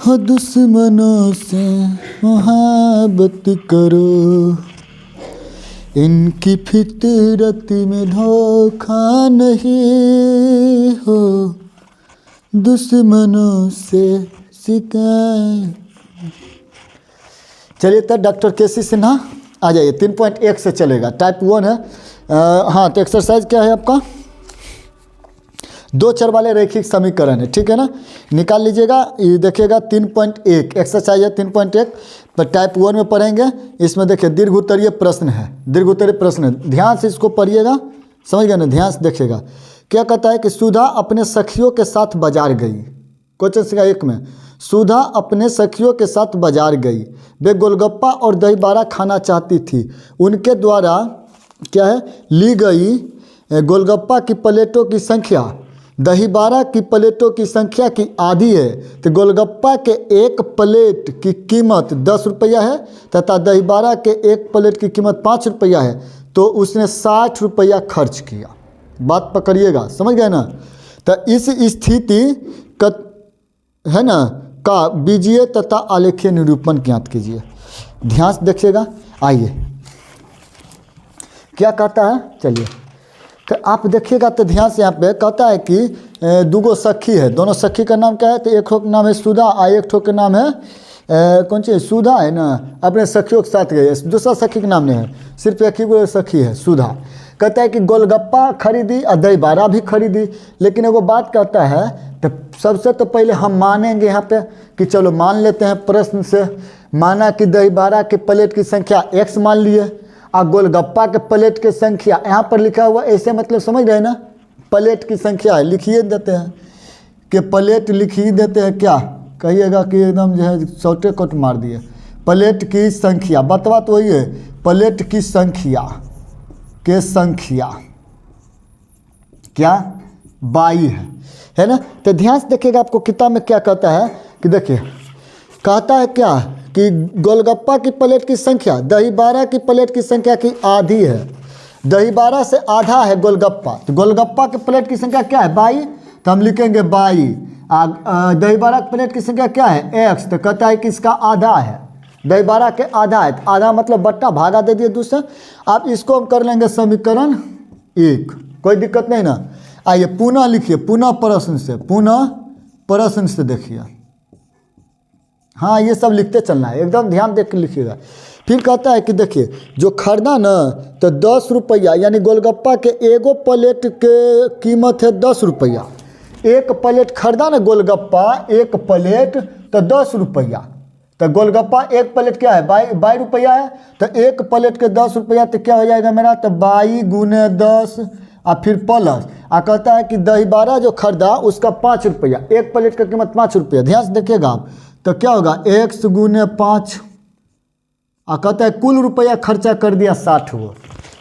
हो दुश्मनों से मोहब्बत करो, इनकी फितरत में धोखा नहीं हो, दुश्मनों से शिकायत। चलिए तब डॉक्टर केसी सिन्हा आ जाइए। 3.1 से चलेगा, टाइप 1 है। हाँ, तो एक्सरसाइज क्या है आपका? दो चर वाले रैखिक समीकरण है, ठीक है ना, निकाल लीजिएगा। ये देखिएगा 3.1 एक्सरसाइज है 3.1 पर टाइप 1 में पढ़ेंगे। इसमें देखिए दीर्घ उत्तरीय प्रश्न है, दीर्घ उत्तरीय प्रश्न है, ध्यान से इसको पढ़िएगा, समझ गए ना, ध्यान से देखिएगा। क्या कहता है कि सुधा अपने सखियों के साथ बाजार गई। क्वेश्चन संख्या 1 में सुधा अपने सखियों के साथ बाजार गई, वे गोलगप्पा और दही बाड़ा खाना चाहती थी। उनके द्वारा क्या है ली गई गोलगप्पा की प्लेटों की संख्या दही बाड़ा की प्लेटों की संख्या की आधी है, तो गोलगप्पा के एक प्लेट की कीमत 10 रुपया है तथा दही बाड़ा के एक प्लेट की कीमत 5 रुपया है, तो उसने 60 रुपया खर्च किया। बात पकड़िएगा, समझ गए ना। तो इस स्थिति है ना का बीजीय तथा आलेखीय निरूपण ज्ञात कीजिए। ध्यान से देखिएगा। आइए क्या कहता है, चलिए तो आप देखिएगा तो ध्यान से। यहाँ पे कहता है कि दूगो सखी है, दोनों सखी का नाम क्या है, तो एक ठो का नाम है सुधा और एक ठो का नाम है कौन सी सुधा है ना, अपने सखियों के साथ गई। दूसरा सखी का नाम नहीं है, सिर्फ एक ही सखी है सुधा। कहता है कि गोलगप्पा खरीदी और दही बाड़ा भी खरीदी, लेकिन एगो बात कहता है, तो सबसे तो पहले हम मानेंगे यहाँ पे कि चलो मान लेते हैं प्रश्न से, माना कि दही बाड़ा के प्लेट की संख्या x मान लिए और गोलगप्पा के प्लेट की संख्या यहाँ पर लिखा हुआ, ऐसे मतलब समझ रहे ना, प्लेट की संख्या है, लिखिए देते हैं कि प्लेट लिख ही देते हैं, क्या कहिएगा कि एकदम जो है शॉर्टे कट मार दिए। प्लेट की संख्या, बतवा तो वही है, प्लेट की संख्या के संख्या क्या 22 है ना। तो ध्यान से देखिएगा, आपको किताब में क्या कहता है कि देखिए कहता है क्या कि गोलगप्पा की प्लेट की संख्या दही बाड़ा की प्लेट की संख्या की आधी है, दही बाड़ा से आधा है गोलगप्पा, तो गोलगप्पा की प्लेट की संख्या क्या है 22, तो हम लिखेंगे 22। दही बाड़ा की प्लेट की संख्या क्या है x, तो कहता है कि इसका आधा है, दही बाड़ा के आधा है, तो आधा मतलब बट्टा भागा दे दिए दूसरा। आप इसको हम कर लेंगे समीकरण 1, कोई दिक्कत नहीं ना। आइए पुनः लिखिए, पुनः प्रश्न से देखिए। हाँ ये सब लिखते चलना है, एकदम ध्यान देख के लिखिएगा। फिर कहता है कि देखिए जो खरीदा ना तो 10 रुपया, यानी गोलगप्पा के एगो प्लेट के कीमत है 10 रुपया। एक प्लेट खरीदा ना गोलगप्पा, एक प्लेट तो 10 रुपया, तो गोलगप्पा एक प्लेट क्या है 22 रुपया है, तो एक प्लेट के 10 रुपया, तो क्या हो जाएगा मेरा, तो 22 गुने 10 और फिर प्लस कहता है कि दही बाड़ा जो खरीदा उसका 5 रुपया, एक प्लेट का कीमत 5 रुपया। ध्यान से देखिएगा आप, तो क्या होगा x गुने 5 कहता है कुल रुपया खर्चा कर दिया 60 गो,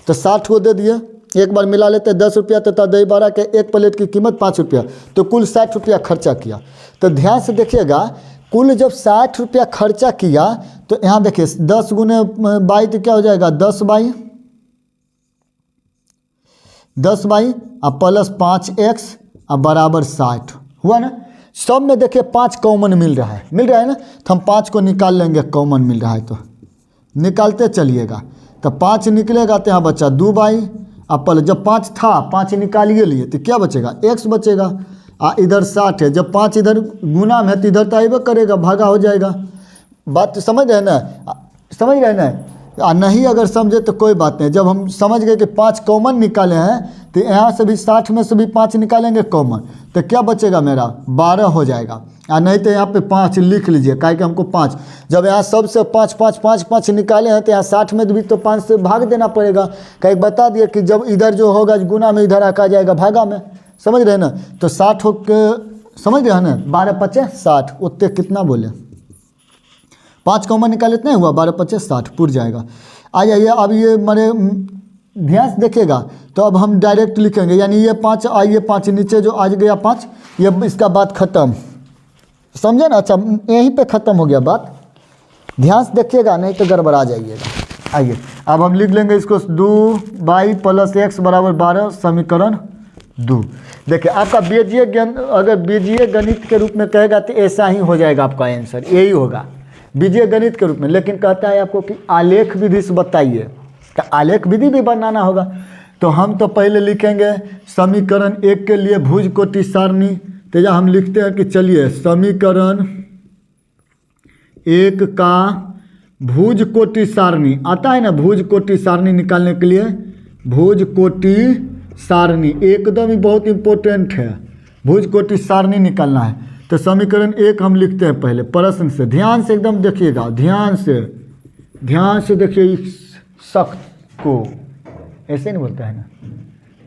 तो 60 गो दे दिए, एक बार मिला लेते हैं 10 रुपया तथा दही बाड़ा के एक प्लेट की कीमत 5 रुपया, तो कुल 60 रुपया खर्चा किया। तो ध्यान से देखिएगा, कुल जब 60 रुपया खर्चा किया तो यहाँ देखिए 10 गुने 22 तो क्या हो जाएगा 10 बाई और प्लस 5x और बराबर 60 हुआ ना। सब में देखिए 5 कॉमन मिल रहा है ना, तो हम 5 को निकाल लेंगे, कॉमन मिल रहा है तो निकालते चलिएगा। तो 5 निकलेगा तो यहाँ बचा 2 बाई और प्लस, जब 5 था 5 निकालिए लिए तो क्या बचेगा x बचेगा, इधर 60 है, जब 5 इधर गुना में है तो इधर तो आइबे करेगा, भागा हो जाएगा। बात तो समझ रहे ना, नहीं अगर समझे तो कोई बात नहीं। जब हम समझ गए कि 5 कॉमन निकाले हैं तो यहाँ से भी 60 में से भी 5 निकालेंगे कॉमन, तो क्या बचेगा मेरा 12 हो जाएगा। नहीं तो यहाँ पे 5 लिख लीजिए, काहे कि हमको 5, जब यहाँ सबसे 5 निकाले हैं तो यहाँ 60 में भी तो 5 से भाग देना पड़ेगा। कहीं बता दिए कि जब इधर जो होगा गुना में इधर आ जाएगा भागा में, समझ रहे ना। तो 60 हो के समझ रहे हैं ना, 12 पचे 60, उतने कितना बोले 5 कॉमन निकाले इतना हुआ, 12 पचे 60 पुर जाएगा। आ जाइए अब ये मेरे ध्यान से देखिएगा, तो अब हम डायरेक्ट लिखेंगे, यानी ये 5 आइए 5 नीचे जो आज गया 5, ये इसका बात खत्म, समझे ना। अच्छा यहीं पे ख़त्म हो गया बात, ध्यान से देखिएगा नहीं तो गड़बड़ा जाइएगा। आइए अब हम लिख लेंगे इसको 2 बाई प्लस x बराबर 12 समीकरण 2। देखिए आपका अगर बीजीय गणित के रूप में कहेगा तो ऐसा ही हो जाएगा, आपका आंसर यही होगा बीजीय गणित के रूप में। लेकिन कहता है आपको कि आलेख विधि से बताइए, तो आलेख विधि भी बनाना होगा। तो हम तो पहले लिखेंगे समीकरण 1 के लिए भुज कोटि सारणी। तो या हम लिखते हैं कि चलिए समीकरण 1 का भुज कोटि सारणी आता है ना, भुज कोटि सारणी निकालने के लिए भुज कोटि सारणी एकदम ही बहुत इंपॉर्टेंट है, भुज कोटि सारणी निकालना है। तो समीकरण 1 हम लिखते हैं पहले प्रश्न से, ध्यान से एकदम देखिएगा, ध्यान से देखिए इस शख्स को, ऐसे नहीं बोलता है ना,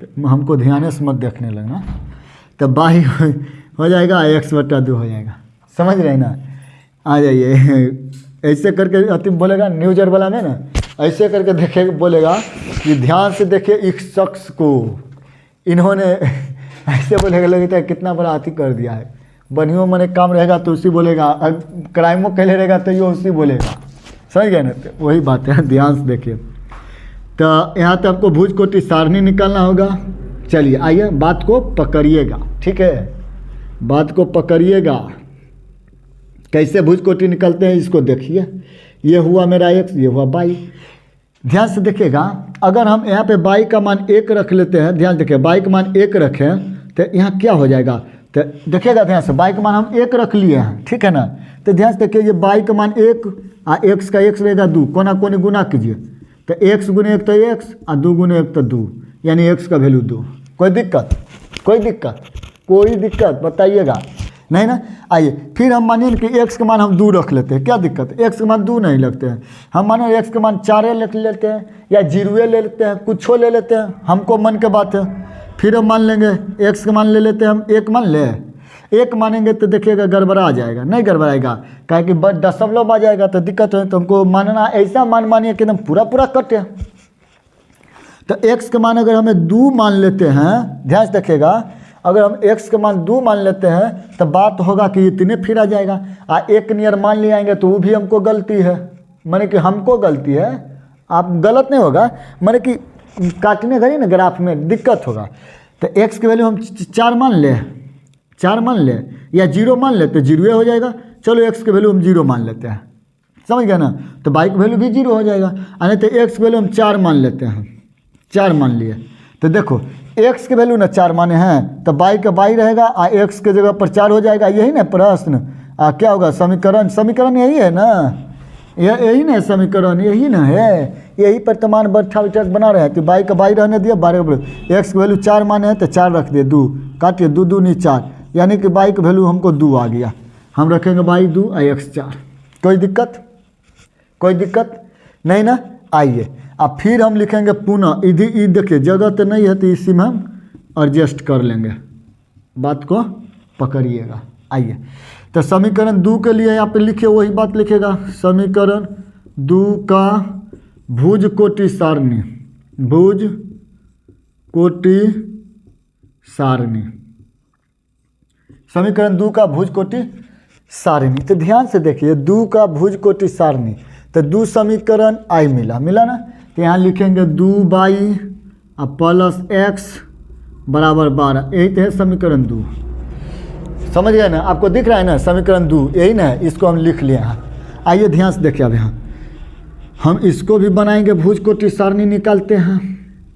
तो हमको ध्यान से मत देखने लगना। तो बाई हो जाएगा x/2 हो जाएगा, समझ रहे हैं ना, आ जाइए। ऐसे करके अति बोलेगा न्यूजर वाला में ना, ऐसे करके देखे बोलेगा कि ध्यान से देखिए इस शख्स को, इन्होंने ऐसे बोलेगा, लगता है कितना बड़ा अति कर दिया है। बनियों मने काम रहेगा तो उसी बोलेगा, क्राइमों के लिए रहेगा तो ये उसी बोलेगा, समझ गए ना। तो वही बात है, ध्यान से देखिए। तो यहाँ तो आपको भुज कोटि सारणी निकालना होगा। चलिए आइए बात को पकड़िएगा, ठीक है, बात को पकड़िएगा। कैसे भुज कोटि निकलते हैं इसको देखिए। ये हुआ मेरा x, ये हुआ y। ध्यान से देखिएगा, अगर हम यहाँ पे y का मान 1 रख लेते हैं, ध्यान देखिए y का मान 1 रखें तो यहाँ क्या हो जाएगा। तो देखिएगा ध्यान से, y का मान हम 1 रख लिए हैं, ठीक है ना। तो ध्यान से देखिए, ये y का मान 1 और x का x रहेगा 2, कोना कोनी गुना कीजिए। तो x गुने 1 तो x और 2 गुने 1 तो 2, यानी x का वैल्यू 2। कोई दिक्कत बताइएगा नहीं ना। आइए फिर हम मानिए कि x का मान हम 2 रख लेते हैं, क्या दिक्कत है, x का मान 2 नहीं लगते हैं, हम मानो x का मान 4 रख लेते हैं या 0 ले लेते हैं, कुछ ले लेते हैं, हमको मन के बात है। फिर हम मान लेंगे x का मान ले लेते हैं, हम 1 मान ले, 1 मानेंगे तो देखिएगा गड़बड़ा जाएगा, नहीं गड़बड़ाएगा, काहे कि दशमलव आ जाएगा तो दिक्कत है। तो हमको मानना ऐसा मानिए कि एकदम पूरा कटे। तो x का मान अगर हमें 2 मान लेते हैं, ध्यान से देखिएगा, अगर हम x का मान 2 मान लेते हैं तो बात होगा कि इतने फिर आ जाएगा। 1 नियर मान ले आएंगे तो वो भी हमको गलती है, माने कि हमको गलती है, आप गलत नहीं होगा, माने कि काटने घड़ी ना ग्राफ में दिक्कत होगा। तो x की वैल्यू हम 4 मान ले या 0 मान ले तो 0 हो जाएगा। चलो x की वैल्यू हम 0 मान लेते हैं, समझ गए ना। तो y की वैल्यू भी 0 हो जाएगा। नहीं तो x की वैल्यू हम 4 मान लेते हैं, 4 मान लिए तो देखो x की वैल्यू ना 4 माने हैं तो y का y रहेगा और x के जगह पर 4 हो जाएगा। यही ना प्रश्न, क्या होगा समीकरण यही है ना, यही ना समीकरण, यही ना है, यही पर तमाम बैठक बना रहे हैं। तो y का y रहने दिया, 12 x की वैल्यू 4 माने हैं तो 4 रख दिए, 2 काटिए, 2 दूनी 4, यानी कि y की वैल्यू हमको 2 आ गया। हम रखेंगे y 2 और x 4। कोई दिक्कत नहीं ना। आइए अब फिर हम लिखेंगे पुनः, इधर देखिए जगह तो नहीं है तो इसी में हम एडजस्ट कर लेंगे, बात को पकड़िएगा। आइए तो समीकरण 2 के लिए यहाँ पे लिखिए, वही बात लिखेगा, समीकरण 2 का भुज कोटि सारणी, भुज कोटि सारणी, समीकरण 2 का भुज कोटि सारणी। तो ध्यान से देखिए 2 का भुज कोटि सारणी, तो 2 समीकरण आई मिला ना। तो यहाँ लिखेंगे 2y प्लस x बराबर 12, यही तो है समीकरण 2, समझ गए ना, आपको दिख रहा है ना समीकरण 2 यही ना है, इसको हम लिख लिए हैं। आइए ध्यान से देखिए, अब यहाँ हम इसको भी बनाएंगे, भुज कोटि सारणी निकालते हैं।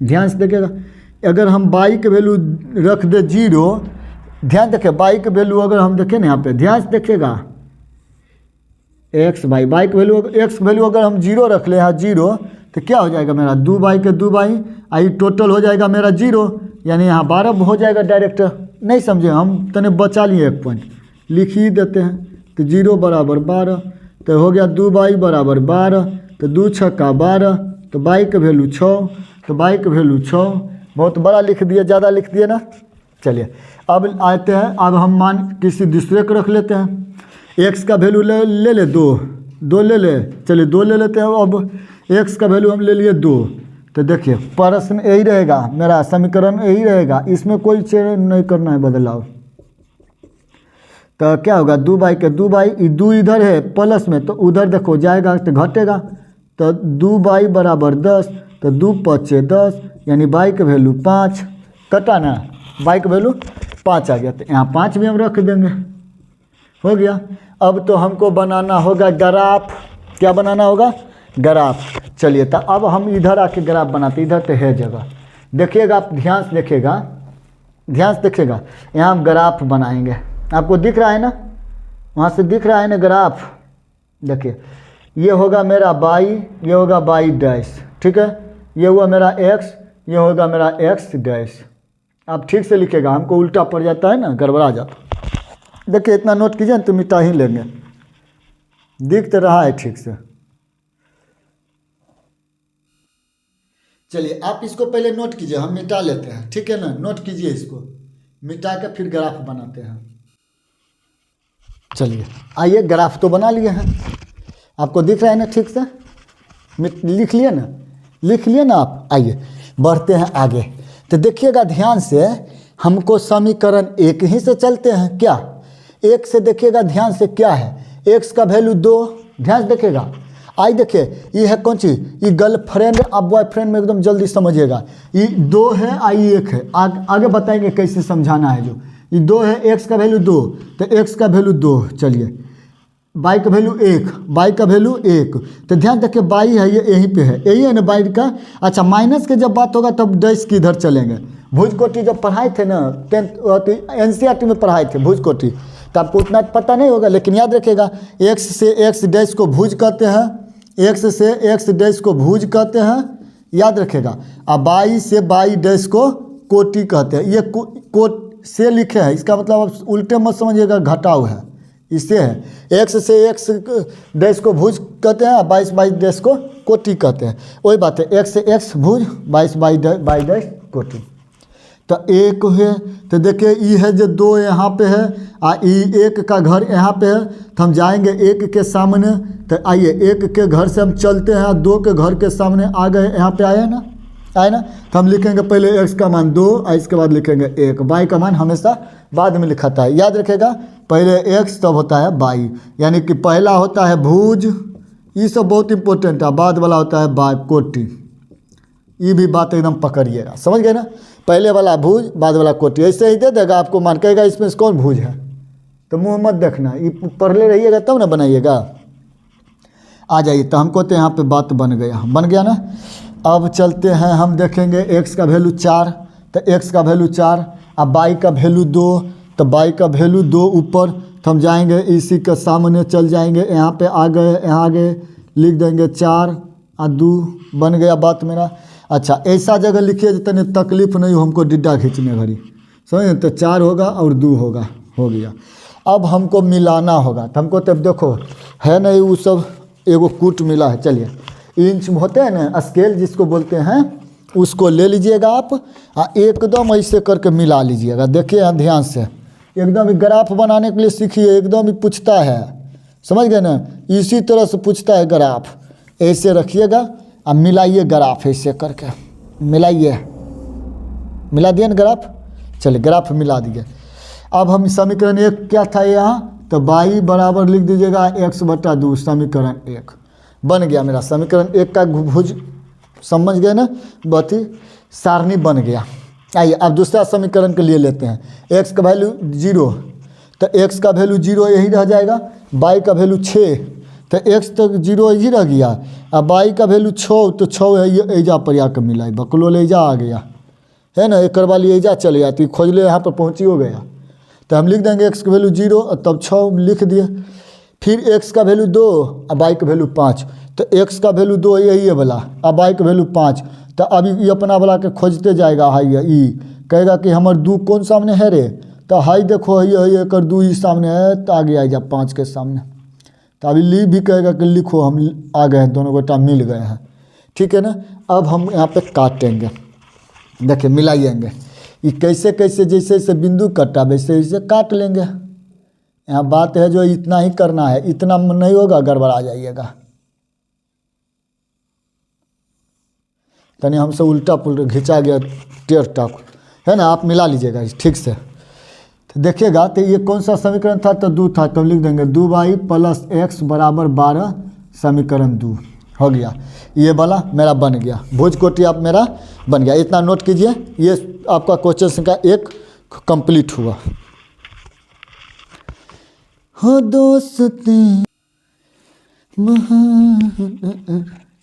ध्यान से देखिएगा, अगर हम y के वैल्यू रख दे 0, ध्यान देखिए y के वैल्यू अगर हम देखें ना यहाँ पे, ध्यान से देखिएगा x बाई y की वैल्यू, x की वैल्यू अगर हम 0 रख ले यहाँ 0, तो क्या हो जाएगा मेरा 2y के 2y, आई टोटल हो जाएगा मेरा 0, यानी यहाँ 12 हो जाएगा डायरेक्ट। नहीं समझे, हम तने बचा लिए 1 पॉइंट, लिख ही देते हैं। तो 0 बराबर 12, तो हो गया 2y बराबर 12, तो 2 छक्का 12, तो y के वैल्यू 6, तो y के वैल्यू 6, बहुत बड़ा लिख दिए, ज़्यादा लिख दिए ना। चलिए अब आते हैं, अब हम मान किसी दूसरे को रख लेते हैं। x का वैल्यू ले 2 ले ले, चलिए 2 ले लेते हैं। अब x का वैल्यू हम ले लिए 2, तो देखिए प्रश्न यही रहेगा, मेरा समीकरण यही रहेगा, इसमें कोई चेंज नहीं करना है, बदलाव। तो क्या होगा 2y के 2y, 2 इधर है प्लस में तो उधर देखो जाएगा तो घटेगा, तो 2y बराबर 10, तो 2 × 5 = 10, यानी y के वैल्यू 5, कटा ना, y का वैल्यू 5 आ गया, तो यहाँ 5 भी हम रख देंगे, हो गया। अब तो हमको बनाना होगा ग्राफ, क्या बनाना होगा, ग्राफ। चलिए तो अब हम इधर आके ग्राफ बनाते, इधर तो है जगह, देखिएगा आप ध्यान से देखिएगा, ध्यान से देखिएगा, यहाँ हम ग्राफ बनाएंगे, आपको दिख रहा है ना, वहाँ से दिख रहा है ना ग्राफ। देखिए ये होगा मेरा y, ये होगा y डैश, ठीक है, ये हुआ मेरा x, ये होगा मेरा x डैश। आप ठीक से लिखिएगा, हमको उल्टा पड़ जाता है ना, गड़बड़ा जाता। देखिए इतना नोट कीजिए तो मिटा ही लेंगे, दिख तो रहा है ठीक से। चलिए आप इसको पहले नोट कीजिए, हम मिटा लेते हैं, ठीक है ना, नोट कीजिए इसको, मिटा के फिर ग्राफ बनाते हैं। चलिए आइए ग्राफ तो बना लिए हैं, आपको दिख रहा है ना ठीक से, लिख लिए ना, लिख लिए ना आप। आइए बढ़ते हैं आगे, तो देखिएगा ध्यान से, हमको समीकरण 1 ही से चलते हैं क्या, 1 से देखिएगा ध्यान से क्या है, x का वैल्यू 2, ध्यान से देखिएगा। आई देखिए ये है कौन चीज़, ये गर्लफ्रेंड, आप बॉयफ्रेंड में एकदम जल्दी समझिएगा, ये 2 है, आई 1 है, आगे बताएंगे कैसे समझाना है। जो ये 2 है, x का वैल्यू 2, तो x का वैल्यू 2, चलिए y का वैल्यू 1, y का वैल्यू 1, तो ध्यान रखिए y है, ये यहीं पे है, यही है ना y का। अच्छा माइनस के जब बात होगा तब डैश की इधर चलेंगे। भुजकोटी जब पढ़ाए थे ना 10th NCERT में पढ़ाए थे भुजकोटी, तो आपको उतना पता नहीं होगा, लेकिन याद रखिएगा x से x डैश को भुज कहते हैं, x से x डैश को भुज कहते हैं, याद रखिएगा। अब y से y डैश को कोटि कहते हैं, ये कोट से लिखे हैं, इसका मतलब आप उल्टे मत समझिएगा, घटाव है, इससे है। x से x डैश को भुज कहते हैं, 22 22 डैश को कोटि कहते हैं, वही बात है, x से x भुज 22 22 डैश कोटि। तो 1 है, तो देखिए ये है जो 2 यहाँ पे है, ये 1 का घर यहाँ पे है, तो हम जाएंगे 1 के सामने, तो आइए 1 के घर से हम चलते हैं, 2 के घर के सामने आ गए, यहाँ पे आए ना, आए ना, तो हम लिखेंगे पहले x का मान 2 और इसके बाद लिखेंगे 1, y का मान हमेशा बाद में लिखाता है, याद रखेगा, पहले x तब होता है y, यानी कि पहला होता है भुज, ये सब बहुत इंपॉर्टेंट है, बाद वाला होता है बाय कोटि, ये भी बात एकदम पकड़िएगा, समझ गए ना, पहले वाला भुज बाद वाला कोटि, ऐसे ही दे देगा आपको, मान कहेगा इसमें से कौन भुज है, तो मुँह मत देखना, ये पढ़ ले रहिएगा तब ना बनाइएगा। आ जाइए, तो हमको तो यहाँ पे बात बन गया ना। अब चलते हैं, हम देखेंगे x का वैल्यू 4, तो x का वैल्यू 4, अब y का वैल्यू 2, तो y का वैल्यू 2 ऊपर, तो हम जाएंगे इसी के सामने चल जाएंगे, यहाँ पे आ गए, यहाँ आगे लिख देंगे 4 और 2, बन गया बात मेरा। अच्छा ऐसा जगह लिखिए जितने तकलीफ नहीं हो हमको डिड्डा खींचने घड़ी, समझे, तो 4 होगा और 2 होगा, हो गया। अब हमको मिलाना होगा, तो हमको तब देखो है नहीं वो सब, एगो कूट मिला है, चलिए इंच होते हैं ना स्केल जिसको बोलते हैं, उसको ले लीजिएगा आप, एकदम ऐसे करके मिला लीजिएगा। देखिए ध्यान से, एकदम ग्राफ बनाने के लिए सीखिए, एकदम ही पूछता है, समझ गए ना, इसी तरह से पूछता है ग्राफ, ऐसे रखिएगा और मिलाइए ग्राफ, ऐसे करके मिलाइए, मिला दिए ना ग्राफ, चलिए ग्राफ मिला दिए। अब हम समीकरण 1 क्या था यहाँ, तो y बराबर लिख दीजिएगा x/2, समीकरण 1 बन गया मेरा, समीकरण 1 का भुज, समझ गए ना, बती सारणी बन गया। आइए अब दूसरा समीकरण के लिए लेते हैं, x का वैल्यू 0, तो x का वैल्यू 0 यही रह जाएगा, y का वैल्यू 6, तो x तक 0 यही रह गया, अब y का वैल्यू 6, तो 6 है एजा पर आकर मिला, बकलो ले जा आ गया है ना, एक वाली एजा चले जाती, खोज ले यहाँ पर पहुँची हो गया, तो हम लिख देंगे x का वैल्यू 0 और तब 6 लिख दिए, फिर x का वैल्यू 2 और y का वैल्यू 5, तो x का वैल्यू 2 यही है वाला, अब y का वैल्यू 5, तो अभी ये अपना वाला के खोजते जाएगा, हाई है ई कहेगा कि हमार 2 कौन सामने है रे, तो हाई देखो है एक 2 ही सामने है, तो आगे आ जा 5 के सामने, तो अभी ली भी कहेगा कि लिखो, हम आ गए हैं, दोनों गोटा मिल गए हैं, ठीक है ना। अब हम यहाँ पे काटेंगे, देखिए मिलाइएंगे, ये कैसे कैसे जैसे जैसे बिंदु कटा वैसे वैसे काट लेंगे। यहाँ बात है जो इतना ही करना है, इतना नहीं होगा गड़बड़ा जाइएगा, तनी हमसे उल्टा पुल्टा खिंचा गया टेढ़ टाक है ना, आप मिला लीजिएगा ठीक से। तो देखिएगा, तो ये कौन सा समीकरण था, तो 2 था, तो लिख देंगे 2y + x = 12, समीकरण 2 हो गया, ये वाला मेरा बन गया, भुज कोटि आप मेरा बन गया। इतना नोट कीजिए, ये आपका क्वेश्चन संख्या 1 कंप्लीट हुआ। हो दोस्ती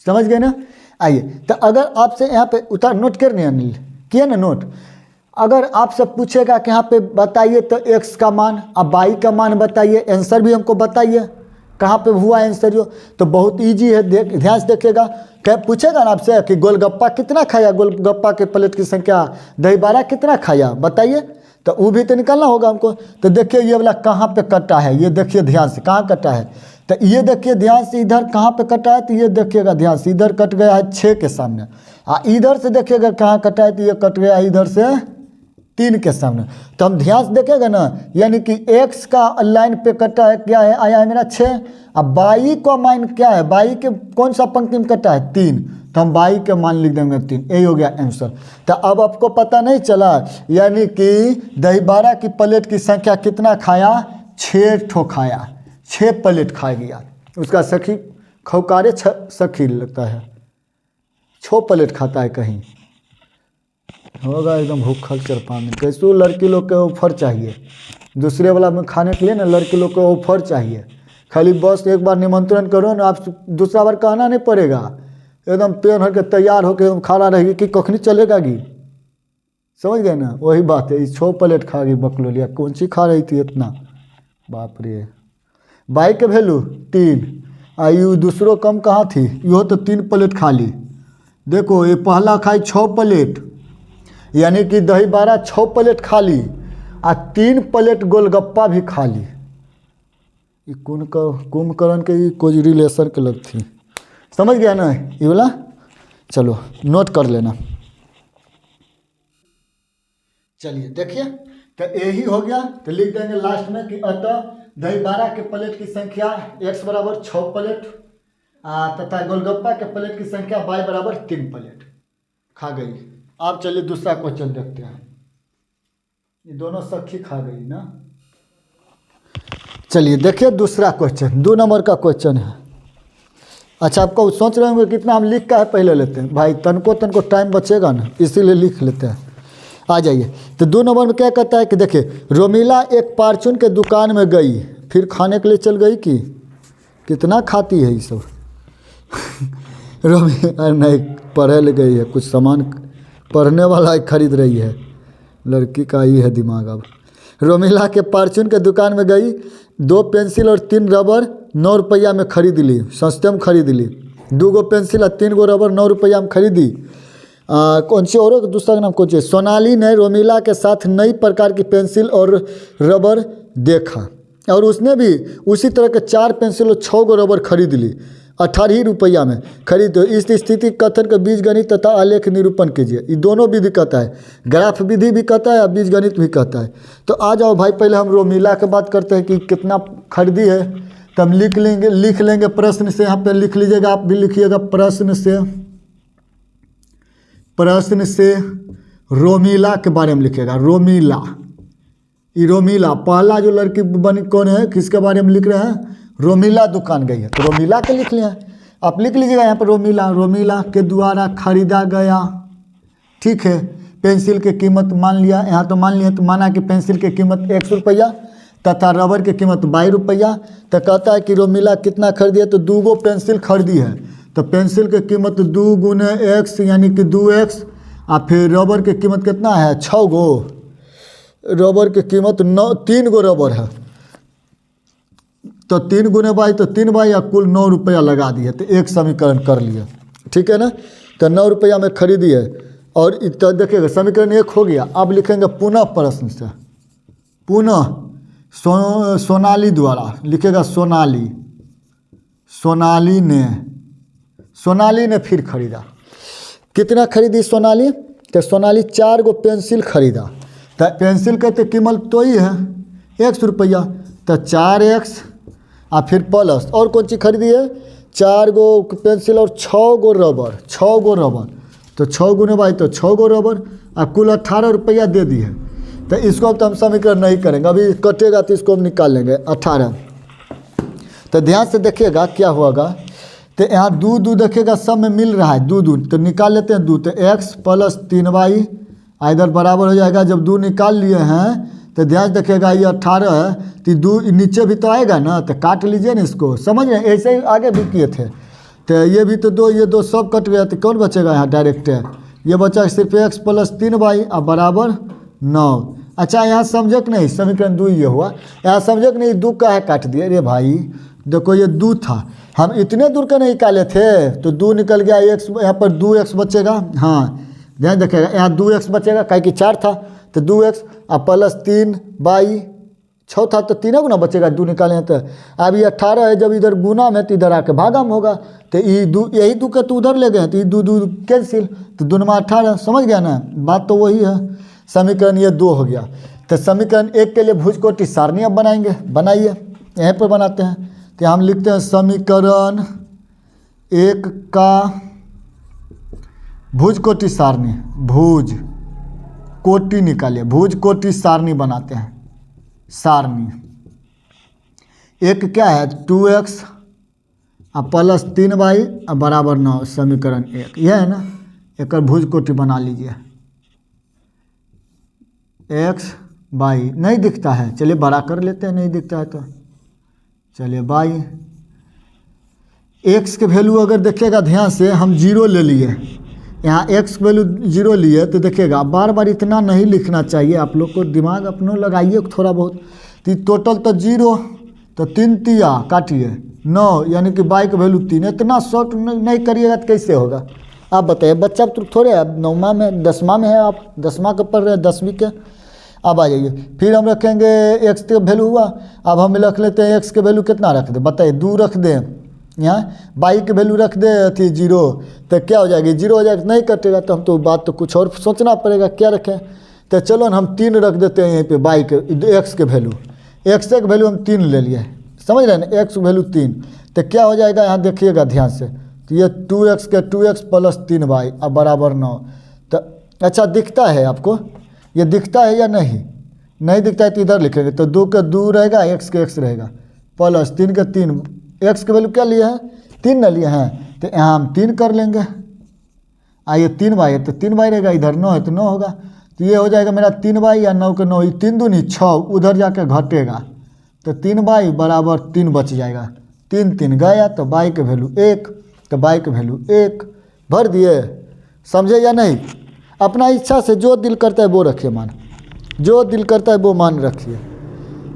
समझ गए ना। आइए, तो अगर आपसे यहाँ पे उतार नोट करने अनिल किए ना नोट, अगर आपसे पूछेगा कि यहाँ पे बताइए तो x का मान, अब y का मान बताइए, आंसर भी हमको बताइए कहाँ पे हुआ आंसर जो, तो बहुत इजी है। ध्यान से देखिएगा, क्या पूछेगा ना आपसे कि गोलगप्पा कितना खाया, गोलगप्पा के प्लेट की संख्या, दही बड़ा कितना खाया बताइए, तो वो भी तो निकालना होगा हमको। तो देखिए ये वाला कहाँ पे कटा है, ये देखिए ध्यान से कहाँ कटा है, तो ये देखिए ध्यान से इधर कहाँ पे कटा है, तो ये देखिएगा ध्यान से इधर कट गया है 6 के सामने, इधर से देखिएगा कहाँ कटा है, तो ये कट गया है इधर से 3 के सामने। तो हम ध्यान से देखेगा ना, यानी कि x का लाइन पे कटा है क्या है, आया है मेरा 6, अब y का मान क्या है, y के कौन सा पंक्ति में कटा है 3, तो हम y के मान लिख देंगे 3, यही हो गया आंसर। तो अब आपको पता नहीं चला, यानी कि दही बड़ा की प्लेट की संख्या कितना खाया, 6 ठो खाया, 6 प्लेट खा गया। उसका सखी खौकारे सखी लगता है, 6 प्लेट खाता है कहीं, होगा एकदम भूखल चरपान। कैसे लड़की लोग के ऑफर चाहिए, दूसरे वाला में खाने के लिए ना लड़की लोग को ऑफर चाहिए, खाली बस एक बार निमंत्रण करो ना, आप दूसरा बार कहना नहीं पड़ेगा, एकदम पेन होकर तैयार होकर खड़ा रहेगी कि कखनी चलेगा गी, समझ गए ना। वही बात है, 6 प्लेट खा गई बकलोलिया, कौन सी खा रही थी इतना, बाप रे। बाई के वैल्यू 3, आयु दूसरों कम कहाँ थी, यो तो 3 प्लेट खा ली। देखो ये पहला खाई 6 प्लेट, यानी कि दही बड़ा 6 प्लेट खा ली, 3 प्लेट गोलगप्पा भी खा ली। ये कुंभकर्ण के कोई रिलेशन के लग थी, समझ गया ना ये वाला। चलो नोट कर लेना। चलिए देखिए, तो यही हो गया, तो लिख देंगे लास्ट में कि अतः दही बड़ा के प्लेट की संख्या x बराबर 6 प्लेट तथा गोलगप्पा के प्लेट की संख्या y बराबर 3 प्लेट खा गई। आप चलिए दूसरा क्वेश्चन देखते हैं, ये दोनों सखी खा गई ना। चलिए देखिए दूसरा क्वेश्चन, 2 नंबर का क्वेश्चन है। अच्छा आपको सोच रहे होंगे कितना हम लिख का है, पहले लेते हैं भाई, तनको टाइम बचेगा ना, इसीलिए लिख लेते हैं। आ जाइए, तो 2 नंबर में क्या कहता है कि देखिए, रोमिला एक परचून के दुकान में गई, फिर खाने के लिए चल गई कि कितना खाती है ये सब रोमिला नहीं पढ़े ले गई है, कुछ सामान पढ़ने वाला खरीद रही है, लड़की का ही है दिमाग। अब रोमिला के परचून के दुकान में गई, 2 पेंसिल और 3 रबर 9 रुपया में खरीद ली, सस्ते में खरीद ली। 2 गो पेंसिल और 3 गो रबर 9 रुपया में खरीदी। कौन सी और दूसरा का नाम कौन सी, सोनाली ने रोमिला के साथ नई प्रकार की पेंसिल और रबर देखा और उसने भी उसी तरह के 4 पेंसिल और 6 गो रबर खरीद ली, 18 रुपया में खरीद। इस स्थिति कथन का बीजगणित तथा आलेख निरूपण कीजिए। ये दोनों विधि कहता है, ग्राफ विधि भी कहता है और बीजगणित भी कहता है। तो आ जाओ भाई, पहले हम रोमिला की बात करते हैं कि कितना खरीदी है, तो हम लिख लेंगे प्रश्न से। यहाँ पे लिख लीजिएगा, आप भी लिखिएगा प्रश्न से रोमिला के बारे में लिखिएगा। रोमिला, ये रोमिला पहला जो लड़की बनी कौन है, किसके बारे में लिख रहे हैं, रोमिला दुकान गई है, तो रोमिला के लिख लिया। आप लिख लीजिएगा यहाँ पर रोमिला के द्वारा खरीदा गया, ठीक है। पेंसिल की कीमत मान लिया, यहाँ तो मान लिया, तो माना कि पेंसिल की कीमत 100 रुपया तथा रबर की कीमत 22 रुपया। तो कहता है कि रोमिला कितना खरीदी है, तो 2 गो पेंसिल खरीदी है, तो पेंसिल की कीमत 2 गुने x यानी कि 2x, और फिर रबर की कीमत कितना है 6 गो, रबर की कीमत 3 गो रबर है, तो 3 गुने बाई तो 3 बाई या कुल 9 रुपया लगा दिए, तो एक समीकरण कर लिए, ठीक है ना। तो 9 रुपया में खरीदी है, और तो देखिएगा समीकरण 1 हो गया। अब लिखेंगे पुनः प्रश्न से, पुनः सोनाली द्वारा लिखेगा, सोनाली ने फिर खरीदा। कितना खरीदी सोनाली, तो सोनाली 4 गो पेंसिल खरीदा। तो पेंसिल का तो कीमत तो ही है 100 रुपया, तो 4x और फिर प्लस और कौन चीज़ खरीदी है, 4 गो पेंसिल और 6 गो रबर, तो 6 गुने बाई तो 6 गो रबर, और कुल 18 रुपया दे दी है। तो इसको अब तो हम समीकरण नहीं करेंगे, अभी कटेगा तो इसको हम निकाल लेंगे 18। तो ध्यान से देखिएगा क्या होगा, तो यहाँ 2 देखिएगा सब में मिल रहा है, 2 तो निकाल लेते हैं 2, तो x प्लस 3y इधर बराबर हो जाएगा। जब 2 निकाल लिए हैं तो ध्यान रखिएगा, ये 18 है तो 2 नीचे भी तो आएगा ना, तो काट लीजिए ना इसको, समझ रहे हैं। ऐसे ही आगे भी किए थे, तो ये भी तो 2, ये 2 सब कट गया, तो कौन बचेगा यहाँ डायरेक्ट है, ये बचा सिर्फ x + 3y अब बराबर 9। अच्छा यहाँ समझे कि नहीं, समीकरण 2 ये हुआ। यहाँ समझे कि नहीं, 2 का है काट दिए। अरे भाई देखो ये 2 था, हम इतने दूर का नहीं निकाले थे, तो 2 निकल गया, x यहाँ पर 2x बचेगा। हाँ ध्यान रखिएगा, यहाँ 2x बचेगा, काहे कि 4 था तो 2x अब +3y 6 था तो 3 गुना बचेगा, 2 निकाले तो। अब ये 18 है, जब इधर गुना में तो इधर आके भागा में होगा, तो ये 2 यही 2 का तो उधर ले गए, तो ये 2 कैंसिल, तो 2 में 18, समझ गया ना, बात तो वही है। समीकरण ये 2 हो गया। तो समीकरण 1 के लिए भुजकोटि सारणी अब बनाएंगे, बनाइए, यहीं पर बनाते हैं। तो हम लिखते हैं समीकरण 1 का भुजकोटि सारणी, भुज कोटि निकालिए, भुजकोटि सारणी बनाते हैं। सारणी 1 क्या है, 2x अब +3y अब बराबर 9, समीकरण 1 यह है ना। एक भुजकोटि बना लीजिए, x y नहीं दिखता है, चलिए बड़ा कर लेते हैं, नहीं दिखता है तो चलिए y। x के वैल्यू अगर देखिएगा ध्यान से, हम 0 ले लिए, यहाँ x के वैल्यू 0 लिए, तो देखिएगा बार बार इतना नहीं लिखना चाहिए, आप लोग को दिमाग अपनों लगाइए थोड़ा बहुत। तो टोटल तो 0, तो 3 तिया काटिए 9, यानी कि y का वैल्यू 3। इतना शॉर्ट नहीं करिएगा तो कैसे होगा, आप बताइए। बच्चा तो थोड़े अब 9वां में 10वां में है, आप 10वां के पढ़ रहे हैं, 10वीं के। अब आ जाइए, फिर हम रखेंगे x के वैल्यू हुआ। अब हम रख लेते हैं x के वैल्यू कितना रख दें, बताइए 2 रख दें, यहाँ y के वैल्यू रख दे थी 0, तो क्या हो जाएगी, 0 हो जाएगा, नहीं कटेगा, तो हम तो बात तो कुछ और सोचना पड़ेगा, क्या रखें। तो चलो हम 3 रख देते हैं यहीं पे y के, x के वैल्यू, x के वैल्यू हम 3 ले लिए, समझ रहे हैं ना, x वैल्यू 3, तो क्या हो जाएगा यहाँ देखिएगा ध्यान से, तो ये 2x के 2x + 3y अब बराबर 9। तो अच्छा दिखता है आपको, ये दिखता है या नहीं, नहीं दिखता है तो इधर लिखेंगे, तो 2 का 2 रहेगा, x के x रहेगा, +3 के 3, x के वैल्यू क्या लिए हैं, 3 न लिए हैं, तो यहाँ हम 3 कर लेंगे। आइए 3y है तो 3y रहेगा, इधर 9 है तो 9 होगा, तो ये हो जाएगा मेरा 3y या 9 के 9, 3 दूनी 6, उधर जाके घटेगा, तो 3y बराबर 3 बच जाएगा, 3 3 गया, तो y के वैल्यू 1, तो y के वैल्यू 1 भर दिए, समझे या नहीं। अपना इच्छा से जो दिल करता है वो रखिए मान, जो दिल करता है वो मान रखिए,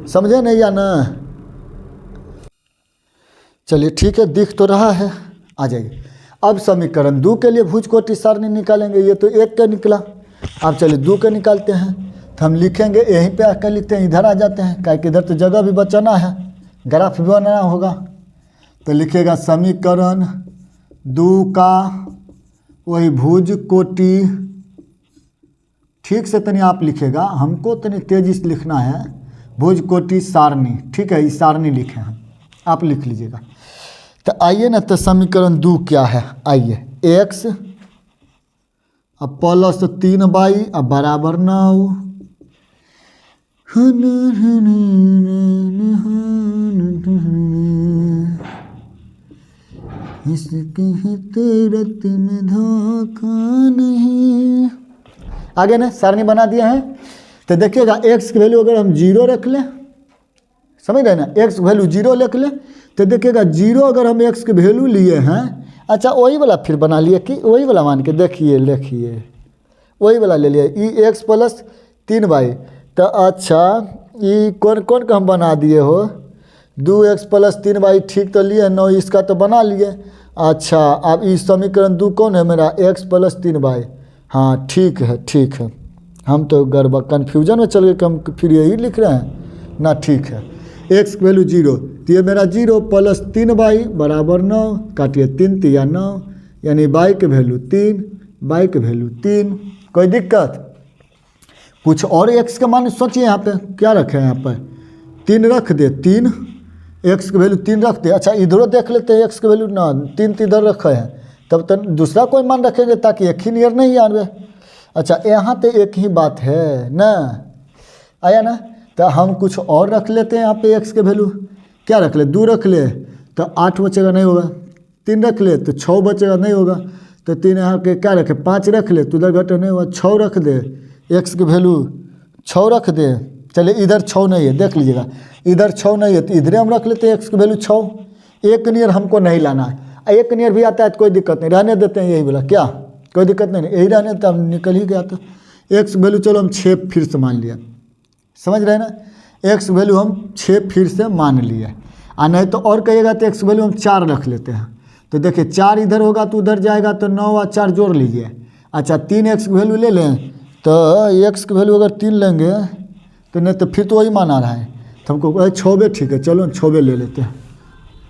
समझे नहीं या ना। चलिए ठीक है, दिख तो रहा है, आ जाइए। अब समीकरण 2 के लिए भुजकोटि सारणी निकालेंगे, ये तो 1 का निकला, अब चलिए 2 का निकालते हैं। तो हम लिखेंगे यहीं पे आकर लिखते हैं, इधर आ जाते हैं, क्या कि इधर तो जगह भी बचाना है, ग्राफ भी बनाना होगा। तो लिखेगा समीकरण 2 का वही भुजकोटि, ठीक से तनी आप लिखेगा, हमको तनी तेजी से लिखना है, भुजकोटि सारणी, ठीक है, इस सारणी लिखे हम, आप लिख लीजिएगा। तो आइए ना, तो समीकरण 2 क्या है, आइए x अब +3y अब बराबर 9, तेरत में धोखा नहीं। आगे ना सारणी बना दिया है, तो देखिएगा x की वैल्यू अगर हम 0 रख लें, समझ रहे ना, x की वैल्यू 0 लिख लें, तो देखिएगा 0 अगर हम x के वैल्यू लिए हैं, अच्छा वही वाला फिर बना लिए कि वही वाला मान के देखिए, लिखिए वही वाला ले लिया, ई x + 3y। तो अच्छा ये कौन कौन का हम बना दिए हो, 2x + 3y, ठीक तो लिए 9, इसका तो बना लिए। अच्छा अब इस समीकरण 2 कौन है मेरा, x + 3y, हाँ ठीक है, ठीक है, हम तो गड़बड़ कन्फ्यूजन में चल गए कि हम फिर यही लिख रहे हैं ना, ठीक है। x की वैल्यू 0, तो ये मेरा 0 + 3y बराबर 9, काटिए 3 तिया 9, यानी y के वैल्यू 3, y के वैल्यू 3। कोई दिक्कत, कुछ और x का मान सोचिए, यहाँ पे क्या रखे हैं, यहाँ पर 3 रख दे, 3 x की वैल्यू 3 रख दे। अच्छा इधरों देख लेते हैं, x की वैल्यू ना 3 इधर रखे हैं, तब तक दूसरा कोई मान रखेंगे ताकि एक ही नियर नहीं आवे। अच्छा यहाँ तो एक ही बात है ना, आया ना, तो हम कुछ और रख लेते हैं यहाँ पे x के वैल्यू, क्या रख ले, 2 रख ले तो 8 बचेगा, नहीं होगा, 3 रख ले तो 6 बचेगा, नहीं होगा, तो 3 यहाँ के क्या रखे, 5 रख ले तो उधर घटे नहीं होगा, 6 रख दे एक्स की वैल्यू 6 रख दे। चलिए इधर 6 नहीं है, देख लीजिएगा इधर 6 नहीं है तो इधर हम रख लेते हैं एक्स की वैल्यू 6। एक नियर हमको नहीं लाना है, एक नियर भी आता है तो कोई दिक्कत नहीं, रहने देते हैं यही बोला, क्या कोई दिक्कत नहीं, यही रहने देते, हम निकल ही गया। तो एक्स वैल्यू चलो हम 6 फिर से मान लिया, समझ रहे हैं ना, एक्स वैल्यू हम 6 फिर से मान लिए। और नहीं तो और कहिएगा तो एक्स वैल्यू हम 4 रख लेते हैं। तो देखिए 4 इधर होगा तो उधर जाएगा तो 9 और 4 जोड़ लीजिए। अच्छा 3 एक्स की वैल्यू ले लें तो एक्स की वैल्यू अगर 3 लेंगे तो नहीं तो फिर तो वही मान आ रहा है, तो हमको 6 ठीक है, चलो 6 ले लेते हैं।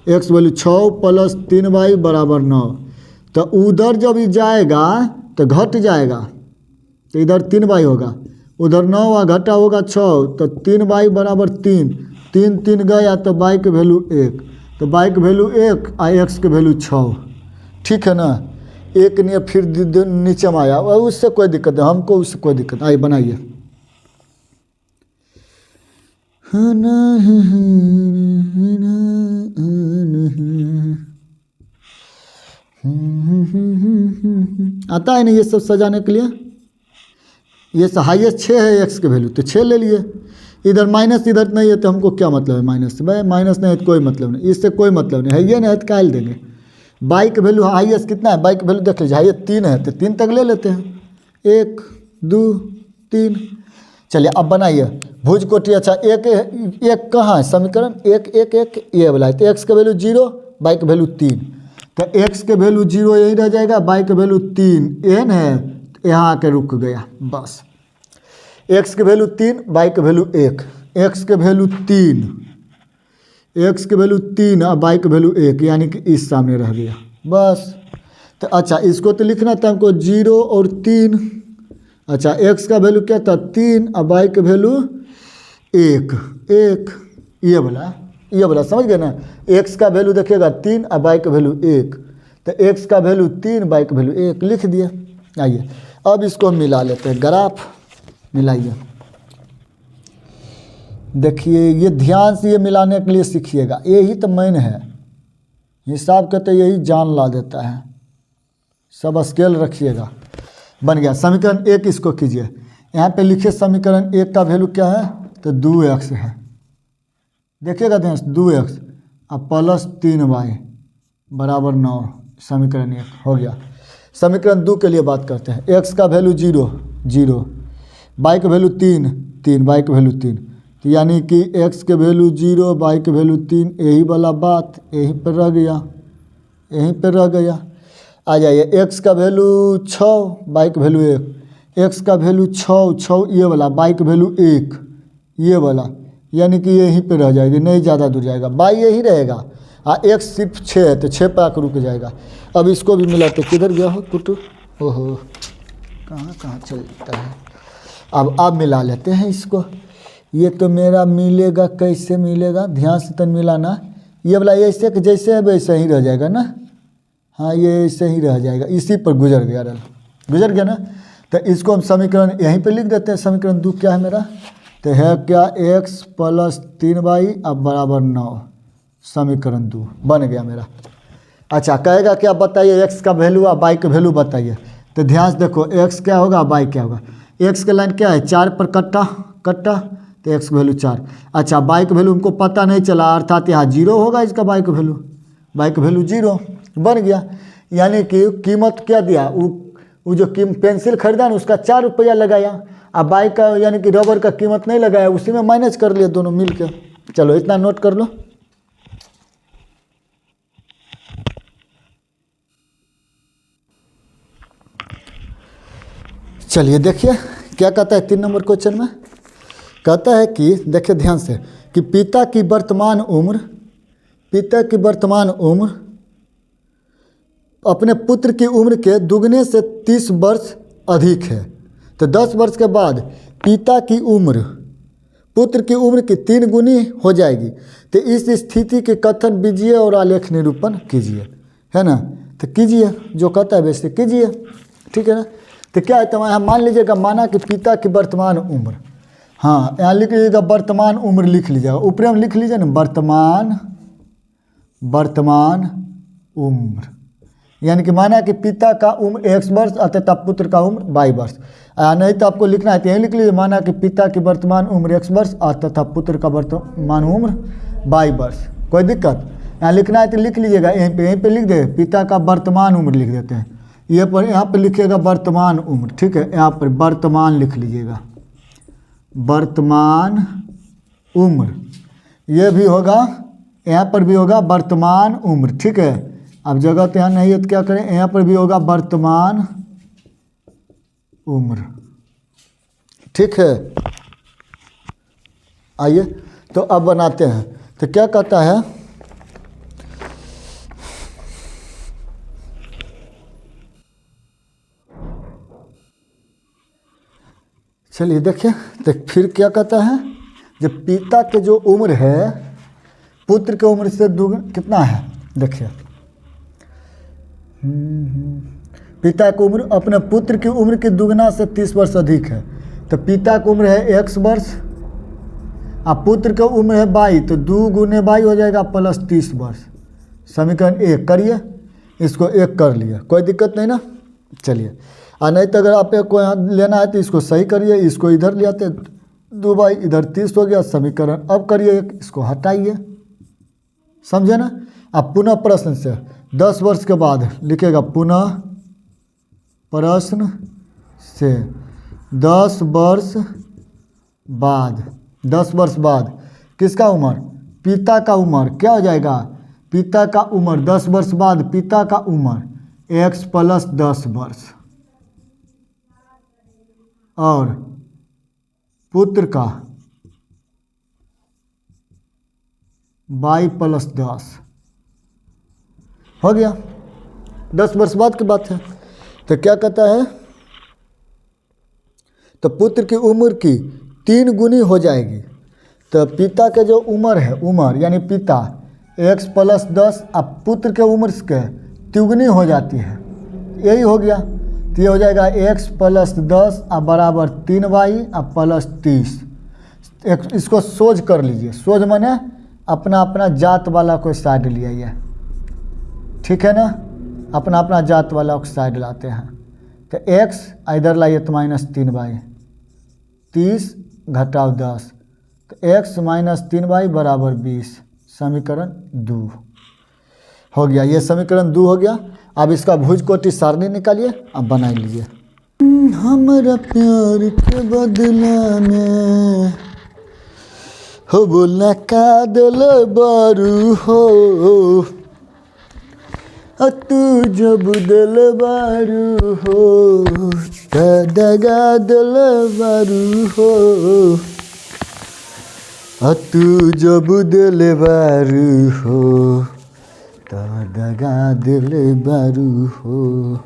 एक्स वैल्यू 6 प्लस 3y बराबर 9। तो उधर जब ये जाएगा तो घट जाएगा, तो इधर 3y होगा, उधर 9 और घटा होगा 6, तो 3y बराबर 3, 3 3 गया तो y की वैल्यू 1, तो y की वैल्यू 1 और एक्स की वैल्यू 6, ठीक है ना। एक नहीं फिर नीचे में आया, उससे कोई दिक्कत नहीं, हमको उससे कोई दिक्कत। आइए बनाइए। आता है ना ये सब सजाने के लिए। ये हाईएस्ट 6 है एक्स के वैल्यू, तो 6 ले लिए। इधर माइनस इधर नहीं है तो हमको क्या मतलब है माइनस से, भाई माइनस नहीं है तो कोई मतलब नहीं, इससे कोई मतलब नहीं है, ये नहीं है तो काल देंगे। बाई का वैल्यू हाईएस्ट कितना है, बाई का वैल्यू देख लीजिए, हाईएस्ट 3 है तो 3 तक ले लेते हैं, 1 2 3। चलिए अब बनाइए भुज कोटि। अच्छा एक कहाँ है समीकरण, 1 1 1 ये वाला है, तो एक्स का वैल्यू 0, बाई का वैल्यू 3, तो एक्स के वैल्यू 0 यही रह जाएगा, बाई का वैल्यू 3 एन है, यहाँ आके रुक गया बस। एक्स के वैल्यू 3, बाई के वैल्यू 1, एक्स के वैल्यू 3, एक्स के वैल्यू 3 और बाई के वैल्यू 1, यानी कि इस सामने रह गया बस। तो अच्छा इसको तो लिखना था हमको 0 और 3। अच्छा एक्स का वैल्यू क्या था 3 और बाई के वैल्यू 1 1, ये वाला समझ गए ना। एक्स का वैल्यू देखिएगा 3 और बाई का वैल्यू 1, तो एक्स का वैल्यू 3 बाई का वैल्यू 1 लिख दिया। आइए अब इसको मिला लेते हैं, ग्राफ मिलाइए। देखिए ये ध्यान से ये मिलाने के लिए सीखिएगा, यही तो मेन है, हिसाब का तो यही जान ला देता है। सब स्केल रखिएगा। बन गया समीकरण 1, इसको कीजिए। यहाँ पे लिखिए समीकरण 1 का वैल्यू क्या है, तो 2x है, देखिएगा ध्यान से 2x और प्लस 3y बराबर 9, समीकरण 1 हो गया। समीकरण 2 के लिए बात करते हैं। x का वैल्यू 0 0, y का वैल्यू 3 3, y का वैल्यू 3, तो यानी कि x के वैल्यू 0, y के वैल्यू 3, यही वाला बात यहीं पर रह गया, यहीं पर रह गया। आ जाइए x का वैल्यू 6, y का वैल्यू 1, x का वैल्यू 6 6 ये वाला, y का वैल्यू 1 ये वाला, यानी कि यहीं पे रह जाएगी, नहीं ज़्यादा दूर जाएगा, y यही रहेगा। x सिर्फ 6 है तो 6 पे आकर रुक जाएगा। अब इसको भी मिलाते, किधर गया हो कुटू, ओहो कहाँ चलता है। अब मिला लेते हैं इसको। ये तो मेरा मिलेगा, कैसे मिलेगा, ध्यान से तन मिलाना। ये वाला ऐसे कि जैसे है वैसे ही रह जाएगा ना, हाँ ये ऐसे ही रह जाएगा, इसी पर गुजर गया ना। तो इसको हम समीकरण यहीं पे लिख देते हैं। समीकरण 2 क्या है मेरा, तो है क्या x प्लस 3y अब बराबर 9, समीकरण 2 बन गया मेरा। अच्छा कहेगा क्या, बताइए x का वैल्यू और y का वैल्यू बताइए। तो ध्यान से देखो x क्या होगा y क्या होगा। x का लाइन क्या है 4 पर कट्टा, तो x का वैल्यू 4। अच्छा y का वैल्यू हमको पता नहीं चला, अर्थात यहाँ 0 होगा इसका, y का वैल्यू 0 बन गया। यानी कि कीमत क्या दिया, वो जो पेंसिल खरीदा ना उसका 4 रुपया लगाया, अब बाइक का यानी कि रबर का कीमत नहीं लगाया, उसी में माइनस कर लिया दोनों मिल के। चलो इतना नोट कर लो। चलिए देखिए क्या कहता है 3 नंबर क्वेश्चन में, कहता है कि देखिए ध्यान से कि पिता की वर्तमान उम्र अपने पुत्र की उम्र के दुगने से 30 वर्ष अधिक है। तो 10 वर्ष के बाद पिता की उम्र पुत्र की उम्र की 3 गुनी हो जाएगी। तो इस स्थिति के कथन बीजिए और आलेख निरूपण कीजिए, है ना। तो कीजिए, जो कहता है वैसे कीजिए, ठीक है ना। तो क्या है, तो यहाँ मान लीजिएगा, माना कि पिता की वर्तमान उम्र, हाँ यहाँ लिख लीजिएगा वर्तमान उम्र लिख लीजिएगा, ऊपर में लिख लीजिए ना वर्तमान उम्र, यानी कि माना कि पिता का उम्र x वर्ष अतः पुत्र का उम्र y वर्ष। नहीं तो आपको लिखना है तो यही लिख लीजिए, माना कि पिता की वर्तमान उम्र x वर्ष तथा पुत्र का वर्तमान उम्र y वर्ष। कोई दिक्कत? यहाँ लिखना है तो लिख लीजिएगा, यहीं पे लिख दे, पिता का वर्तमान उम्र लिख देते हैं। ये पर यहाँ पे लिखिएगा वर्तमान उम्र, ठीक है, यहाँ पर वर्तमान लिख लीजिएगा, वर्तमान उम्र। ये भी होगा, यहाँ पर भी होगा वर्तमान उम्र, ठीक है। अब जगह तो यहाँ नहीं है तो क्या करें, यहाँ पर भी होगा वर्तमान उम्र, ठीक है। आइए तो अब बनाते हैं, तो क्या कहता है, चलिए देखिए, तो फिर क्या कहता है, जब पिता के जो उम्र है पुत्र के उम्र से कितना है, देखिए पिता की उम्र अपने पुत्र की उम्र की दुगना से 30 वर्ष अधिक है। तो पिता की उम्र है x वर्ष, अब पुत्र की उम्र है y, तो 2 गुने y हो जाएगा प्लस 30 वर्ष। समीकरण 1 करिए, इसको 1 कर लिया, कोई दिक्कत नहीं ना। चलिए, और नहीं तो अगर आपको यहाँ लेना है तो इसको सही करिए, इसको इधर ले आते, 2y इधर 30 हो गया। समीकरण अब करिए 1, इसको हटाइए, समझे ना। अब पुनः प्रश्न से 10 वर्ष के बाद लिखेगा, पुनः प्रश्न से 10 वर्ष बाद, 10 वर्ष बाद किसका उम्र, पिता का उम्र क्या हो जाएगा, पिता का उम्र 10 वर्ष बाद पिता का उम्र x प्लस 10 वर्ष, और पुत्र का y प्लस 10 हो गया। 10 वर्ष बाद की बात है। तो क्या कहता है, तो पुत्र की उम्र की 3 गुनी हो जाएगी। तो पिता के जो उम्र है, उम्र यानी पिता x प्लस 10, अब पुत्र के उम्र के तिगुनी हो जाती है, यही हो गया। तो ये हो जाएगा x प्लस 10 अब बराबर 3y अब प्लस 30। इसको सोज कर लीजिए, सोज माने अपना अपना जात वाला को साइड लिया, ये ठीक है ना, अपना अपना जात वाला को साइड लाते हैं। तो x इधर लाइए तो माइनस 3y, 30 घटाओ 10, तो x माइनस 3y बराबर 20। समीकरण 2 हो गया, ये समीकरण 2 हो गया। अब इसका भुजकोटि सारणी निकालिए, अब बना लीजिए। हमारा प्यार के बदला में हो बोलना का दिल बारू हो, तू जब दिल बारू हो दगा दिल बारू हो, तू जब दिल बारू हो दगा दिल बारू हो।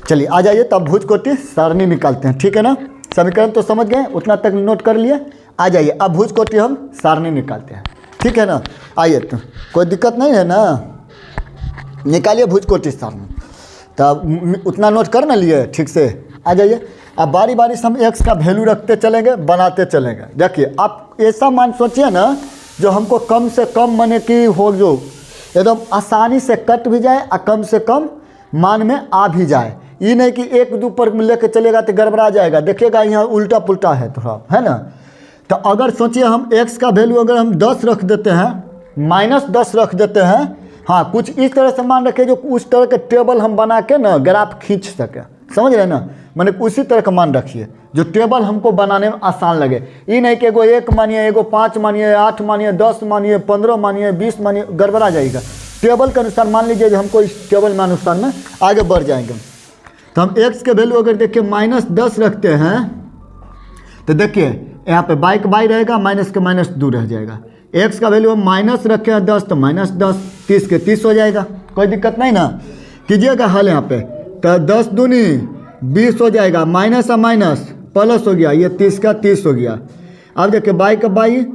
चलिए आ जाइए, तब भुजकोटि सारणी निकालते हैं, ठीक है ना। समीकरण तो समझ गए, उतना तक नोट कर लिए। आ जाइए, अब भुजकोटि हम सारणी निकालते हैं, ठीक है ना। आइए, तो कोई दिक्कत नहीं है ना, निकालिए भुजकोटि सारणी। तब उतना नोट कर ना लिए ठीक से। आ जाइए, अब बारी बारी से हम x का वैल्यू रखते चलेंगे, बनाते चलेंगे। देखिए, आप ऐसा मान सोचिए ना जो हमको कम से कम माने कि हो, जो एकदम आसानी से कट भी जाए और कम से कम मान में आ भी जाए। ये नहीं कि 1-2 पर लेके चलेगा तो गड़बड़ा जाएगा। देखिएगा यहाँ उल्टा पुल्टा है थोड़ा, है ना। तो अगर सोचिए हम x का वैल्यू अगर हम 10 रख देते हैं, -10 रख देते हैं, हाँ कुछ इस तरह से मान रखे जो उस तरह के टेबल हम बना के ना ग्राफ खींच सके, समझ रहे ना। मैंने उसी तरह का मान रखिए जो टेबल हमको बनाने में आसान लगे। ये नहीं कि एगो 1 मानिए, एगो 5 मानिए, 8 मानिए, 10 मानिए, 15 मानिए, 20 मानिए, गड़बड़ा जाएगा। टेबल के अनुसार मान लीजिए जो हमको इस टेबल में अनुसार में आगे बढ़ जाएंगे। तो हम x के वैल्यू अगर देखिए -10 रखते हैं, तो देखिए यहाँ पे बाई का बाई रहेगा, माइनस के माइनस दूर रह जाएगा। x का वैल्यू हम माइनस रखे हैं 10, तो -10, 30 के 30 हो जाएगा, कोई दिक्कत नहीं ना। कीजिएगा हल यहाँ पे, तो 10 दूनी 20 हो जाएगा, माइनस और माइनस प्लस हो गया, ये 30 का 30 हो गया। अब देखिए बाई का बाई,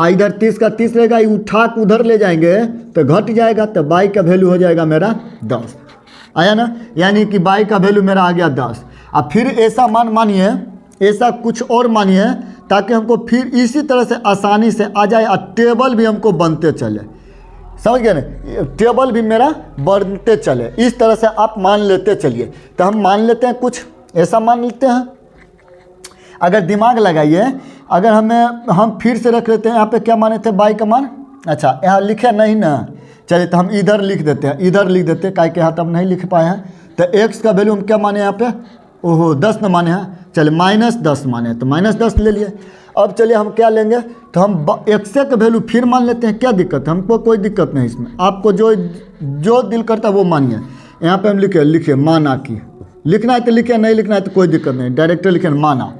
इधर 30 का 30 रहेगा, ये उठा के उधर ले जाएंगे तो घट जाएगा, तो बाई का वैल्यू हो जाएगा मेरा 10। आया ना, यानी कि बाई का वैल्यू मेरा आ गया 10। अब फिर ऐसा मान मानिए, ऐसा कुछ और मानिए ताकि हमको फिर इसी तरह से आसानी से आ जाए और टेबल भी हमको बनते चले। समझ गए ना, टेबल भी मेरा बढ़ते चले, इस तरह से आप मान लेते चलिए। तो हम मान लेते हैं कुछ ऐसा मान लेते हैं, अगर दिमाग लगाइए, अगर हम फिर से रख लेते हैं, यहाँ पे क्या माने थे y का मान, अच्छा यहाँ लिखे नहीं ना, चलिए तो हम इधर लिख देते हैं, इधर लिख देते हैं, काहे के यहाँ तो हम नहीं लिख पाए हैं। तो x का वैल्यू हम क्या माने यहाँ पे, ओहो 10 न माने हैं, चलिए -10 माने, तो -10 ले लिए। अब चलिए हम क्या लेंगे, तो हम x का वैल्यू फिर मान लेते हैं, क्या दिक्कत है, हमको कोई दिक्कत नहीं इसमें, आपको जो दिल करता है वो मानिए। यहाँ पे हम लिखिए माना की, लिखना है तो लिखिए, नहीं लिखना है तो कोई दिक्कत नहीं, डायरेक्ट लिखिए माना।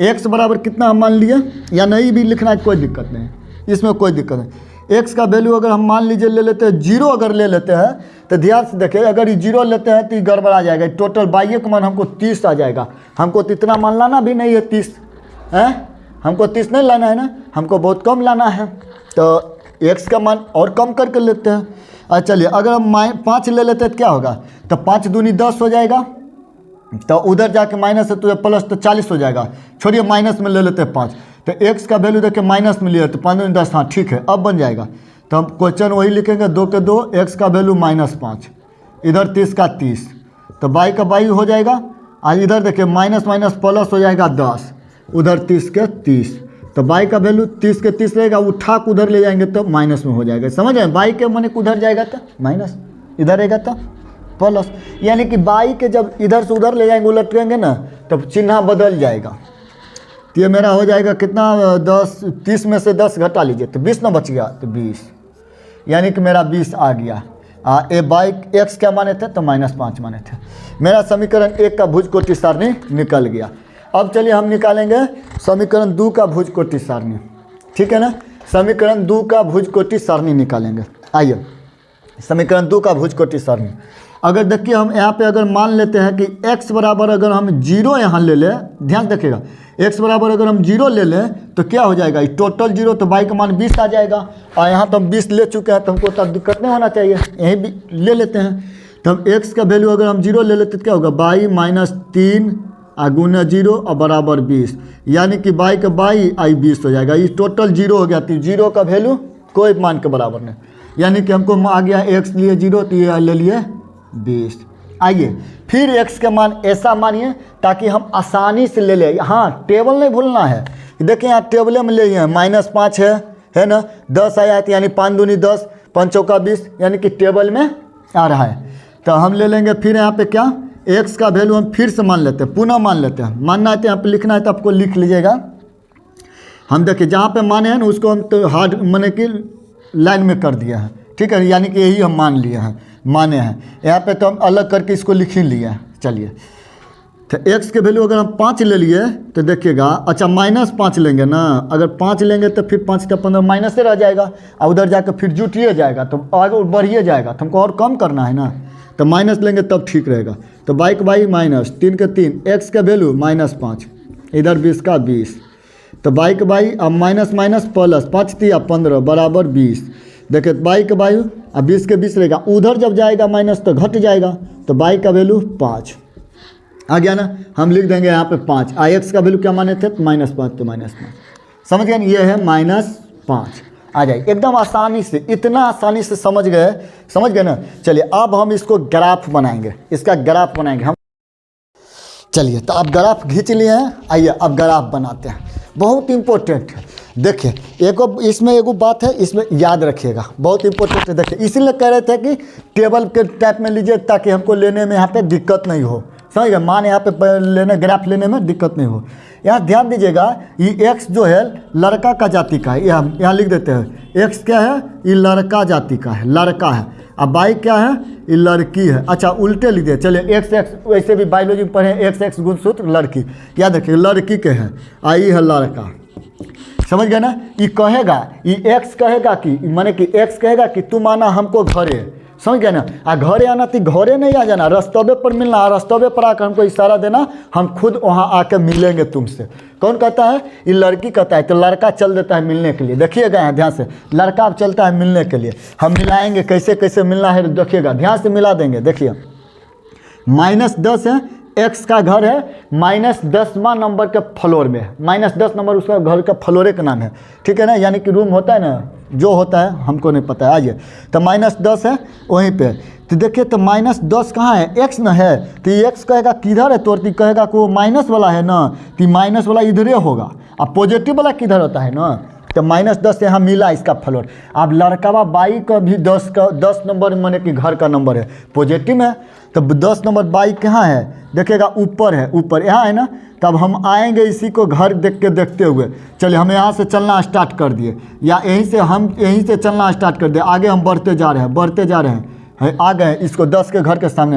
x बराबर कितना हम मान लिए, या नहीं भी लिखना है कोई दिक्कत नहीं, इसमें कोई दिक्कत नहीं। x का वैल्यू अगर हम मान लीजिए ले लेते हैं 0, अगर ले लेते हैं तो ध्यान से देखिए, अगर ये 0 लेते हैं तो ये गड़बड़ आ जाएगा, टोटल y का मान हमको 30 आ जाएगा। हमको तो इतना मान लाना भी नहीं है 30 है, हमको 30 नहीं लाना है ना, हमको बहुत कम लाना है, तो x का मान और कम करके लेते हैं। अच्छा चलिए अगर हम 5 ले लेते हैं तो क्या होगा, तो 5 दूनी 10 हो जाएगा, तो उधर जाके माइनस है तो प्लस, तो 40 हो जाएगा, छोड़िए माइनस में ले लेते हैं 5, तो x का वैल्यू देखिए माइनस में लिया तो 5 दूनी 10, हाँ ठीक है अब बन जाएगा। तो हम क्वेश्चन वही लिखेंगे 2 के 2, x का वैल्यू -5, इधर 30 का 30, तो y का y हो जाएगा, और इधर देखिए माइनस माइनस प्लस हो जाएगा 10, उधर 30 के 30, तो y का वैल्यू 30 के 30 रहेगा, उठा के उधर ले जाएंगे तो माइनस में हो जाएगा, समझ रहे हैं, y के माने उधर जाएगा तो माइनस, इधर रहेगा तो प्लस, यानी कि y के जब इधर से उधर ले जाएंगे उलटेंगे ना तब चिन्ह बदल जाएगा। तो ये मेरा हो जाएगा कितना, 30 में से 10 घटा लीजिए तो 20 ना बच गया, तो 20, यानी कि मेरा 20 आ गया। x क्या माने थे, तो -5 माने थे। मेरा समीकरण 1 का भुजकोटि सारणी निकल गया। अब चलिए हम निकालेंगे समीकरण 2 का भुजकोटि सारणी, ठीक है ना, समीकरण 2 का भुजकोटि सारणी निकालेंगे। आइए समीकरण 2 का भुजकोटि सारणी, अगर देखिए हम यहाँ पे अगर मान लेते हैं कि x बराबर अगर हम 0 यहाँ ले लें, ध्यान रखिएगा, x बराबर अगर हम 0 ले लें तो क्या हो जाएगा, टोटल 0, तो y का मान 20 आ जाएगा, और यहाँ तो हम 20 ले चुके हैं तो हमको तब दिक्कत नहीं होना चाहिए, यहीं भी ले लेते हैं। तो हम x का वैल्यू अगर हम 0 ले लेते तो क्या होगा, y -3 गुना 0 और बराबर 20, यानी कि y का y आई 20 हो जाएगा, ये टोटल 0 हो गया, तो 0 का वैल्यू कोई मान के बराबर नहीं, यानी कि हमको आ गया x लिए 0 तो ये ले लिए 20। आइए फिर x के मान ऐसा मानिए ताकि हम आसानी से ले लें, हाँ टेबल नहीं भूलना है, देखिए यहाँ टेबल में ले हैं -5 है ना, 10 आया है, यानी 5 दूनी 10, 5 चौका 20, यानी कि टेबल में आ रहा है। तो हम ले लेंगे फिर यहाँ पे क्या, x का वैल्यू हम फिर से मान लेते हैं, पुनः मान लेते हैं, मानना है तो यहाँ पे लिखना है तो आपको लिख लीजिएगा। हम देखिए जहाँ पे माने हैं ना उसको हम तो हार्ड माने कि लाइन में कर दिया है, ठीक है, यानी कि यही हम मान लिए हैं, माने हैं, यहाँ पे तो हम अलग करके इसको लिख ही लिए हैं। चलिए तो x के वैल्यू अगर हम 5 ले लिए तो देखिएगा, अच्छा -5 लेंगे ना, अगर 5 लेंगे तो फिर 5 का 15 माइनस से रह जाएगा, और उधर जाकर फिर जुटिए जाएगा तो आगे बढ़िए जाएगा, तो हमको और कम करना है ना, तो माइनस लेंगे तब ठीक रहेगा। तो y का y -3 के 3, x का वैल्यू -5, इधर 20 का 20, तो y का y अब माइनस माइनस प्लस, 5 3 15 बराबर 20, देखिए y का y अब 20 के 20 रहेगा, उधर जब जाएगा माइनस तो घट जाएगा, तो y का वैल्यू 5 आ गया ना, हम लिख देंगे यहाँ पे 5, x का वैल्यू क्या माने थे, -5, तो -5, समझ गए, ये है -5 आ जाए, एकदम आसानी से, इतना आसानी से समझ गए ना। चलिए अब हम इसको ग्राफ बनाएंगे, इसका ग्राफ बनाएंगे हम। चलिए तो अब ग्राफ खींच लिए हैं, आइए अब ग्राफ बनाते हैं, बहुत इंपॉर्टेंट है। देखिए इसमें एगो बात है, इसमें याद रखिएगा, बहुत इंपॉर्टेंट है। देखिए इसीलिए कह रहे थे कि टेबल के टाइप में लीजिए ताकि हमको लेने में यहाँ पे दिक्कत नहीं हो, समझ गए, मान यहाँ पे लेने ग्राफ लेने में दिक्कत नहीं हो। यहाँ ध्यान दीजिएगा, ये x जो है लड़का का जाति का है, यहाँ लिख देते हैं, x क्या है, ये लड़का जाति का है, लड़का है, अब y क्या है, ये लड़की है। अच्छा उल्टे लिख दिए, चलिए x वैसे भी बायोलॉजी में पढ़े, x गुणसूत्र लड़की, याद रखिए लड़की के है, आई है लड़का, समझ गए ना। ये कहेगा, ये x कहेगा कि माने कि x कहेगा कि तुम आना हमको घरे, समझ गए ना, घरे आना तो घरे नहीं आ जाना, रस्तवे पर मिलना, रस्तवे पर आकर हमको इशारा देना, हम खुद वहाँ आकर मिलेंगे तुमसे। कौन कहता है, ये लड़की कहता है, तो लड़का चल देता है मिलने के लिए, देखिएगा यहाँ ध्यान से, लड़का अब चलता है मिलने के लिए, हम मिलाएंगे, कैसे कैसे मिलना है देखिएगा, ध्यान से मिला देंगे। देखिए -10 है एक्स का घर है -10वां नंबर के फ्लोर में है, -10 नंबर उसका घर का फ्लोरे का नाम है, ठीक है ना, यानी कि रूम होता है ना, जो होता है हमको नहीं पता है, आइए तो -10 है वहीं पे। तो देखिए तो -10 कहाँ है, एक्स ना है, तो ये एक्स कहेगा किधर है, तो कहेगा कि वो माइनस वाला है ना, तो माइनस वाला इधरे होगा, अब पॉजिटिव वाला किधर होता है ना, तो -10 यहाँ मिला इसका फ्लोर। अब लड़का बाई का भी 10 नंबर माने कि घर का नंबर है, पॉजिटिव है, तो 10 नंबर बाई कहाँ है, देखिएगा ऊपर है, ऊपर यहाँ है ना, तब हम आएंगे इसी को घर देख के देखते हुए। चलिए हम यहाँ से चलना स्टार्ट कर दिए, या यहीं से चलना स्टार्ट कर दिए, आगे हम बढ़ते जा रहे हैं, आ गए, इसको 10 के घर के सामने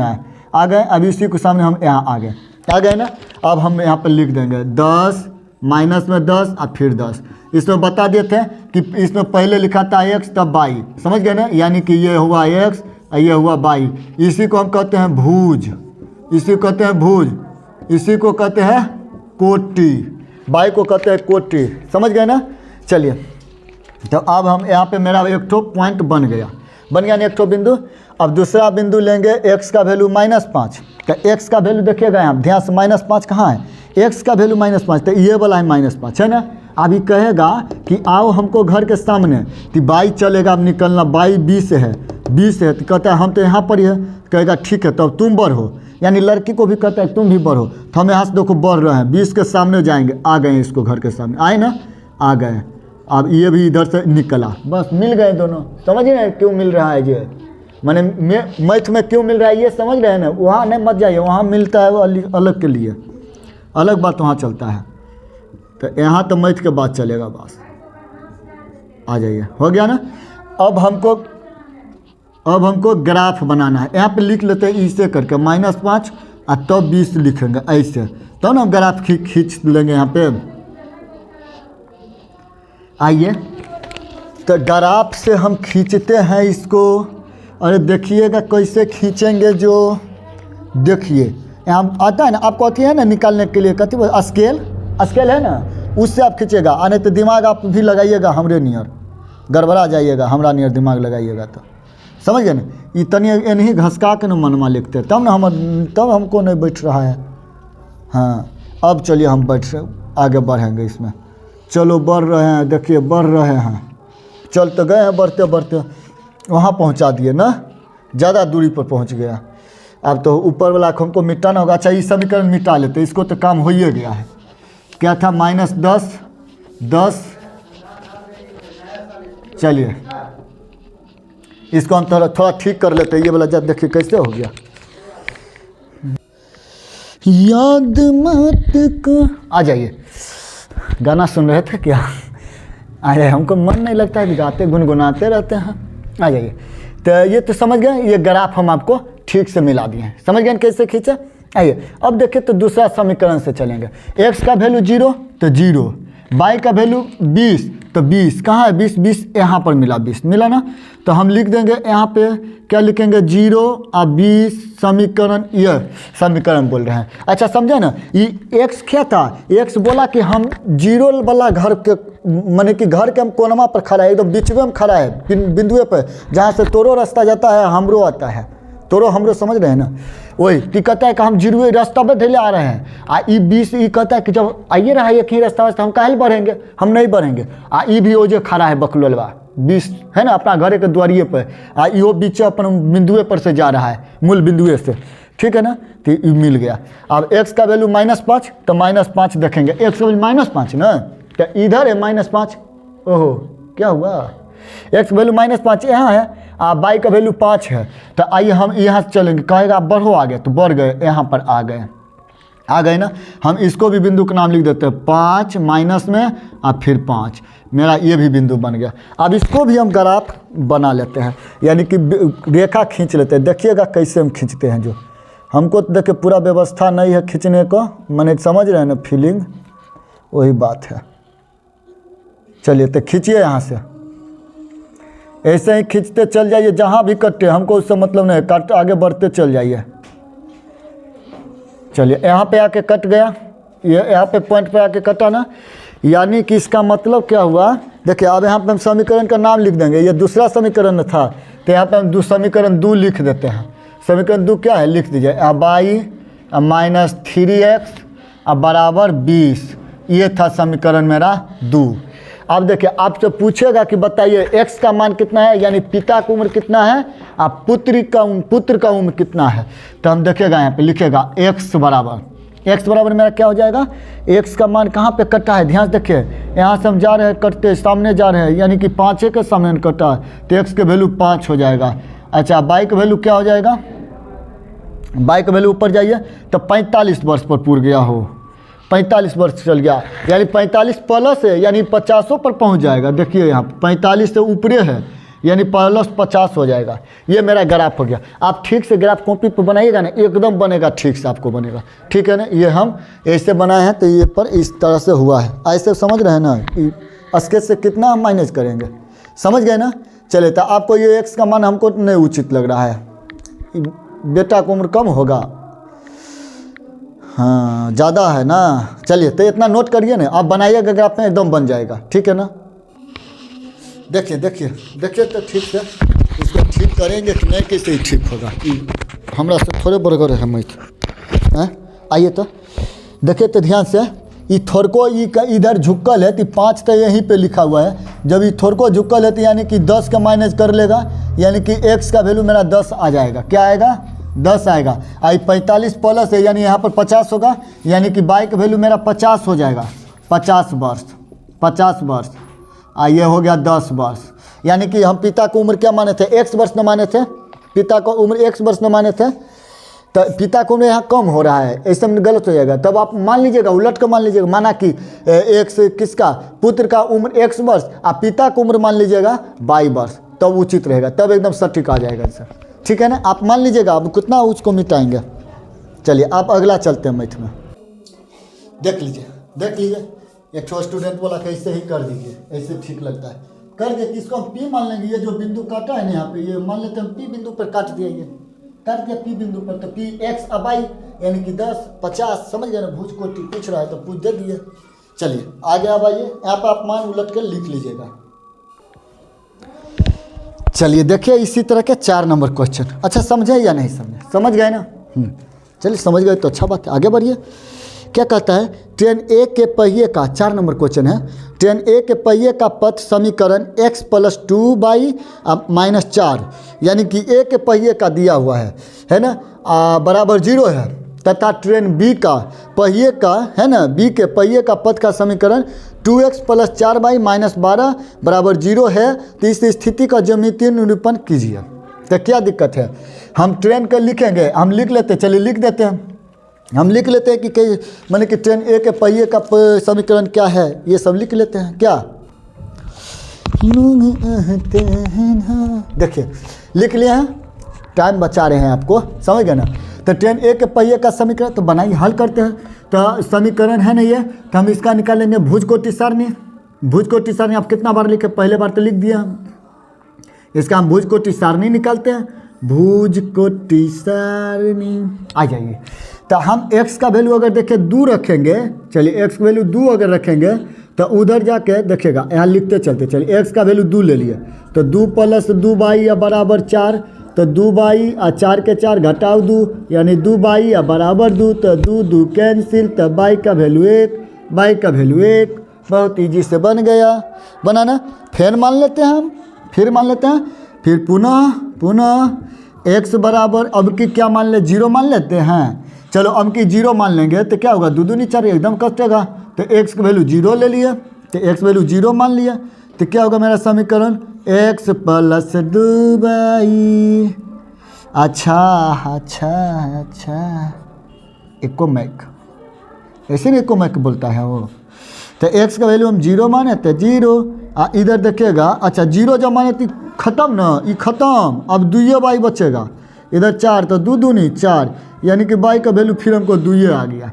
आ गए, अब इसी के सामने हम यहाँ आ गए ना। अब हम यहाँ पर लिख देंगे 10 माइनस में 10 और फिर 10। इसमें बता देते हैं कि इसमें पहले लिखा था x तब बाई, समझ गए ना, यानी कि ये हुआ x और ये हुआ बाई। इसी को हम कहते हैं भुज, इसी को कहते हैं भुज, इसी को कहते हैं कोटि, बाई को कहते हैं कोटि, समझ गए ना। चलिए तो अब हम यहाँ पे मेरा एक ठो पॉइंट बन गया ना एक ठो बिंदु। अब दूसरा बिंदु लेंगे, x का वैल्यू -5, तो x का वैल्यू देखिएगा यहाँ ध्यान से, -5 कहाँ है, x का वैल्यू -5, तो ये वाला है -5 है ना। अभी कहेगा कि आओ हमको घर के सामने, तो बाई चलेगा, अब निकलना, बाई 20 है, तो कहता है हम तो यहाँ पर ही है, कहेगा ठीक है तब तुम बढ़ो, यानी लड़की को भी कहता है तुम भी बढ़ो, तो हम यहाँ से देखो बढ़ रहे हैं, 20 के सामने जाएंगे, आ गए इसको घर के सामने, आए ना, आ गए। अब ये भी इधर से निकला, बस मिल गए दोनों, समझ रहे हैं क्यों मिल रहा है ये, मैंने मैथ में क्यों मिल रहा है ये समझ रहे हैं ना। वहाँ नहीं मत जाइए, वहाँ मिलता है वो अलग के लिए, अलग बात वहाँ चलता है, तो यहाँ तो मैथ के बाद चलेगा, बस आ जाइए, हो गया ना। अब हमको ग्राफ बनाना है, यहाँ पे लिख लेते हैं इसे करके -5 और तब 20 लिखेंगे ऐसे, तो ना ग्राफ खींच लेंगे यहाँ पे। आइए तो ग्राफ से हम खींचते हैं इसको, अरे देखिएगा कैसे खींचेंगे, जो देखिए यहाँ आता है ना, आपको आती है ना निकालने के लिए, कहती है स्केल है ना, उससे आप खींचेगा, आने तो दिमाग आप भी लगाइएगा, हमरे नियर गड़बड़ा जाइएगा, हमरा नियर दिमाग लगाइएगा, तो समझ गए ना। इतनी इन्हीं घसका के ना मनमा लिखते, तब हमको नहीं बैठ रहा है। हाँ अब चलिए हम आगे बढ़ेंगे इसमें, चलो बढ़ रहे हैं, देखिए बढ़ रहे हैं, चल तो गए हैं, बढ़ते बढ़ते वहाँ पहुँचा दिए ना, ज़्यादा दूरी पर पहुँच गया। अब तो ऊपर वाला हमको मिटाना होगा। अच्छा इस समीकरण मिटा लेते, इसको तो काम हो ही गया है, क्या था -10, चलिए इसको हम थोड़ा ठीक कर लेते हैं, ये वाला जब देखिए कैसे हो गया, याद मत को आ जाइए, गाना सुन रहे थे क्या, आ जाइए, हमको मन नहीं लगता है कि गाते गुनगुनाते रहते हैं, आ जाइए। तो ये तो समझ गए, ये ग्राफ हम आपको ठीक से मिला दिए हैं, समझ गए कैसे खींचे। आइए अब देखिए तो दूसरा समीकरण से चलेंगे, x का वैल्यू 0 तो 0, y का वैल्यू 20 तो 20, कहाँ है 20 यहाँ पर मिला, 20 मिला ना, तो हम लिख देंगे यहाँ पे क्या लिखेंगे 0 और 20 समीकरण, ये समीकरण बोल रहे हैं। अच्छा समझे ना, ये x क्या था, x बोला कि हम 0 वाला घर के माने कि घर के हम कोनमा पर खड़ा है, एकदम बीच में खड़ा है बिंदुए पर, जहाँ से तोरो रास्ता जाता है हमरो आता है, तोरो हमरो, समझ रहे हैं ना। वही ती कहता है कि हम 0 रास्ता पर ढेले आ रहे हैं, आ ई 20 ई कहता है कि जब आइए रहा है एक ही रास्ता तो हम काहे बढ़ेंगे, हम नहीं बढ़ेंगे। आ ई भी वो जो खड़ा है बकलोलवा 20 है ना, अपना घर के द्वारिये पर, आ इहो बीच अपन बिंदुए पर से जा रहा है, मूल बिंदुए से, ठीक है ना, तो ये मिल गया। अब x का वैल्यू -5 तो -5 देखेंगे, x का वैल्यू -5 ना, तो इधर है -5, ओहो क्या हुआ, x वैल्यू -5 यहाँ है, y का वैल्यू 5 है, तो आइए हम यहाँ से चलेंगे, कहेगा बढ़ो आगे, तो बढ़ गए, यहाँ पर आ गए ना। हम इसको भी बिंदु का नाम लिख देते हैं, 5 माइनस में और फिर 5, मेरा ये भी बिंदु बन गया। अब इसको भी हम ग्राफ बना लेते हैं, यानी कि रेखा खींच लेते हैं, देखिएगा कैसे हम खींचते हैं। जो हमको तो देखिए पूरा व्यवस्था नहीं है खींचने को, मैंने समझ रहे हैं ना, फीलिंग वही बात है। चलिए तो खींचिए यहाँ से, ऐसे ही खींचते चल जाइए, जहाँ भी कटे हमको उससे मतलब नहीं, कट आगे बढ़ते चल जाइए। चलिए यहाँ पे आके कट गया, ये यहाँ पे पॉइंट पे आके कटा ना, यानी कि इसका मतलब क्या हुआ, देखिए अब यहाँ पे हम समीकरण का नाम लिख देंगे, ये दूसरा समीकरण था, तो यहाँ पे हम समीकरण 2 लिख देते हैं। समीकरण 2 क्या है, लिख दीजिए, बाई माइनस 3x बराबर 20। ये था समीकरण मेरा 2। अब देखिए आपसे पूछेगा कि बताइए x का मान कितना है, यानी पिता की उम्र कितना है, अब पुत्र का उम्र कितना है। तो हम देखेगा यहाँ पे लिखेगा x बराबर मेरा क्या हो जाएगा, x का मान कहाँ पे कटा है, ध्यान से देखिए यहाँ से हम जा रहे हैं कटते सामने जा रहे हैं, यानी कि 5 के सामने कटा है तो x के वैल्यू 5 हो जाएगा। अच्छा y का वैल्यू क्या हो जाएगा, y का वैल्यू ऊपर जाइए तो 45 वर्ष पर पूर गया हो, 45 वर्ष चल गया, यानी 45 प्लस है यानी 50 पर पहुंच जाएगा। देखिए यहाँ 45 से ऊपरे है यानी प्लस 50 हो जाएगा। ये मेरा ग्राफ हो गया। आप ठीक से ग्राफ कॉपी पर बनाइएगा ना, एकदम बनेगा ठीक से, आपको बनेगा, ठीक है ना। ये हम ऐसे बनाए हैं तो ये पर इस तरह से हुआ है, ऐसे समझ रहे हैं ना। स्केच से कितना हम माइनस करेंगे, समझ गए ना। चलिए तो आपको ये x का मान हमको नहीं उचित लग रहा है, बेटा की उम्र कम होगा, हाँ ज़्यादा है ना। चलिए तो इतना नोट करिए ना, आप बनाइएगा ग्राफ में एकदम बन जाएगा, ठीक है ना। देखिए तो ठीक से इसको ठीक करेंगे कि नहीं, कैसे ही ठीक होगा, हमरा से थोड़े बरगर है मैथ हैं। आइए तो देखिए तो ध्यान से, ये थोड़को इधर झुकल है तो 5 तो यहीं पे लिखा हुआ है। जब ये थोड़को झुकल है तो यानी कि 10 का माइनस कर लेगा, यानी कि x का वैल्यू मेरा 10 आ जाएगा। क्या आएगा, 10 आएगा। आई 45 प्लस है यानी यहाँ पर 50 होगा, यानी कि y का वैल्यू मेरा 50 हो जाएगा, 50 वर्ष। ये हो गया 10 वर्ष। यानी कि हम पिता की उम्र क्या माने थे, x वर्ष न माने थे, पिता को उम्र x वर्ष न माने थे, तो पिता को उम्र यहाँ कम हो रहा है, ऐसे में गलत हो जाएगा। तब आप मान लीजिएगा, उलट कर मान लीजिएगा, माना कि x किसका, पुत्र का उम्र x वर्ष और पिता की उम्र मान लीजिएगा y वर्ष, तब उचित रहेगा, तब एकदम सटीक आ जाएगा सर, ठीक है ना। आप मान लीजिएगा, आप कितना उसको मिटाएंगे। चलिए आप अगला चलते हैं मैथ में। देख लीजिए एक ठो स्टूडेंट बोला कि ऐसे ही कर दीजिए, ऐसे ठीक लगता है, कर दिए। किसको हम P मान लेंगे, ये जो बिंदु काटा है ना यहाँ पे, ये मान लेते हैं हम P बिंदु पर काट दिया, ये काट दिया P बिंदु पर, तो P x अब y यानी कि 10 50, समझ गए ना। भुज कोटि पूछ रहा है तो पूछ दे दिए। चलिए आगे अब आइए, यहाँ पर आप मान उलट कर लिख लीजिएगा। चलिए देखिए इसी तरह के 4 नंबर क्वेश्चन। अच्छा समझे या नहीं समझे, समझ गए ना। चलिए समझ गए तो अच्छा बात है, आगे बढ़िए। क्या कहता है, ट्रेन ए के पहिए का 4 नंबर क्वेश्चन है। ट्रेन ए के पहिए का पथ समीकरण x + 2y - 4 यानी कि ए के पहिए का दिया हुआ है ना, बराबर 0 है, तथा ट्रेन बी का पहिए का है ना, बी के पहिए का पथ का समीकरण 2x + 4y - 12 बराबर 0 है। तो इस स्थिति का ज्यामितीय निरूपण कीजिए। तो क्या दिक्कत है, हम ट्रेन का लिखेंगे, हम लिख लेते, चलिए लिख देते हैं। हम लिख लेते हैं कि माने कि ट्रेन ए के पहिए का समीकरण क्या है, ये सब लिख लेते हैं। क्या देखिए लिख लिए हैं, टाइम बचा रहे हैं आपको, समझ गए ना। तो ट्रेन ए के पहिए का समीकरण तो बनाइए, हल करते हैं। तो समीकरण है ना ये, तो हम इसका निकालेंगे भुज कोटि सारणी। आप कितना बार लिखे, पहले बार तो लिख दिया हम, इसका हम भुज कोटि सारणी निकालते हैं। भुज कोटि सारणी आ जाइए। तो हम x का वैल्यू अगर देखें 2 रखेंगे, चलिए x का वैल्यू 2 अगर रखेंगे तो उधर जाके देखिएगा, यहाँ लिखते चलते, चलिए x का वैल्यू 2 ले लिए, तो 2 + 2y बराबर 4, तो 2y और 4 के 4 घटाओ 2 यानी 2y बराबर 2, तो 2 कैंसिल, तो y का वैल्यू 1, बहुत ईजी से बन गया। बनाना फिर मान लेते हैं हम, फिर पुनः x बराबर, अब की क्या मान ले, 0 मान लेते हैं। चलो अब की 0 मान लेंगे तो क्या होगा, 2 दूनी 4 एकदम कटेगा, तो x की वैल्यू 0 ले लिए, तो x वैल्यू 0 मान लिया, तो क्या होगा मेरा समीकरण x + 2y। अच्छा इकोमैक, ऐसे नहीं इकोमैक बोलता है वो। तो x का वैल्यू हम 0 माने तो 0, इधर देखिएगा, अच्छा 0 जब माने तो खत्म ना, ये खत्म, अब 2y बचेगा, इधर 4 तो 2 दूनी 4 यानी कि y का वैल्यू फिर हमको 2 आ गया।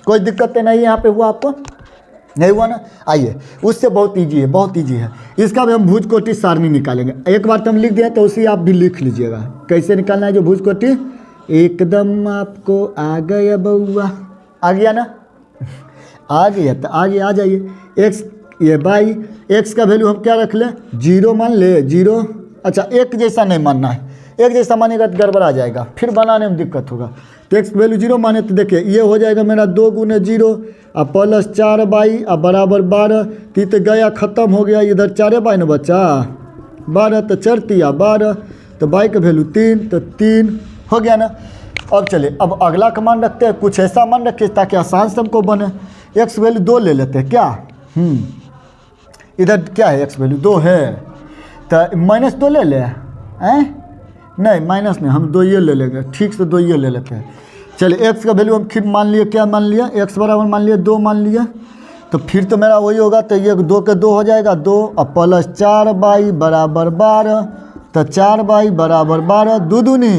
कोई दिक्कत नहीं यहाँ पे हुआ, आपको नहीं हुआ ना। आइए उससे बहुत इजी है, इसका भी हम भुज कोटि सारणी निकालेंगे। एक बार तो हम लिख दिया, तो उसी आप भी लिख लीजिएगा कैसे निकालना है जो भुज कोटि, एकदम आपको आ गया बउआ, आ गया ना, आ गया तो आगे आ जाइए। x ये बाई, x का वैल्यू हम क्या रख लें, 0 मान ले, 0। अच्छा एक जैसा नहीं मानना है, एक जैसा मानेगा तो गड़बड़ा जाएगा, फिर बनाने में दिक्कत होगा। तो एक्स की वैल्यू 0 माने तो देखिए ये हो जाएगा मेरा 2 गुने 0 और प्लस 4y और बराबर 12। ती तो गया ख़त्म हो गया, इधर 4y न बचा 12 तो 4 तिया 12 तो y का वैल्यू 3 तो 3 हो गया ना। अब चलिए अब अगला का मान रखते हैं, कुछ ऐसा मान रखिए ताकि आसान से हमको बने। एक्स वैल्यू 2 ले लेते हैं क्या, इधर क्या है एक्स वैल्यू 2 है तो -2 ले ले नहीं माइनस नहीं, हम 2 ये ले लेंगे, ठीक से 2 ये ले लेते हैं। चलिए एक्स का वैल्यू हम फिर मान लिए, क्या मान लिया, एक्स बराबर मान लिया 2 मान लिया, तो फिर तो मेरा वही होगा, तो ये 2 के 2 हो जाएगा 2 और प्लस 4y बराबर 12 तो 4y बराबर 12 2 दूनी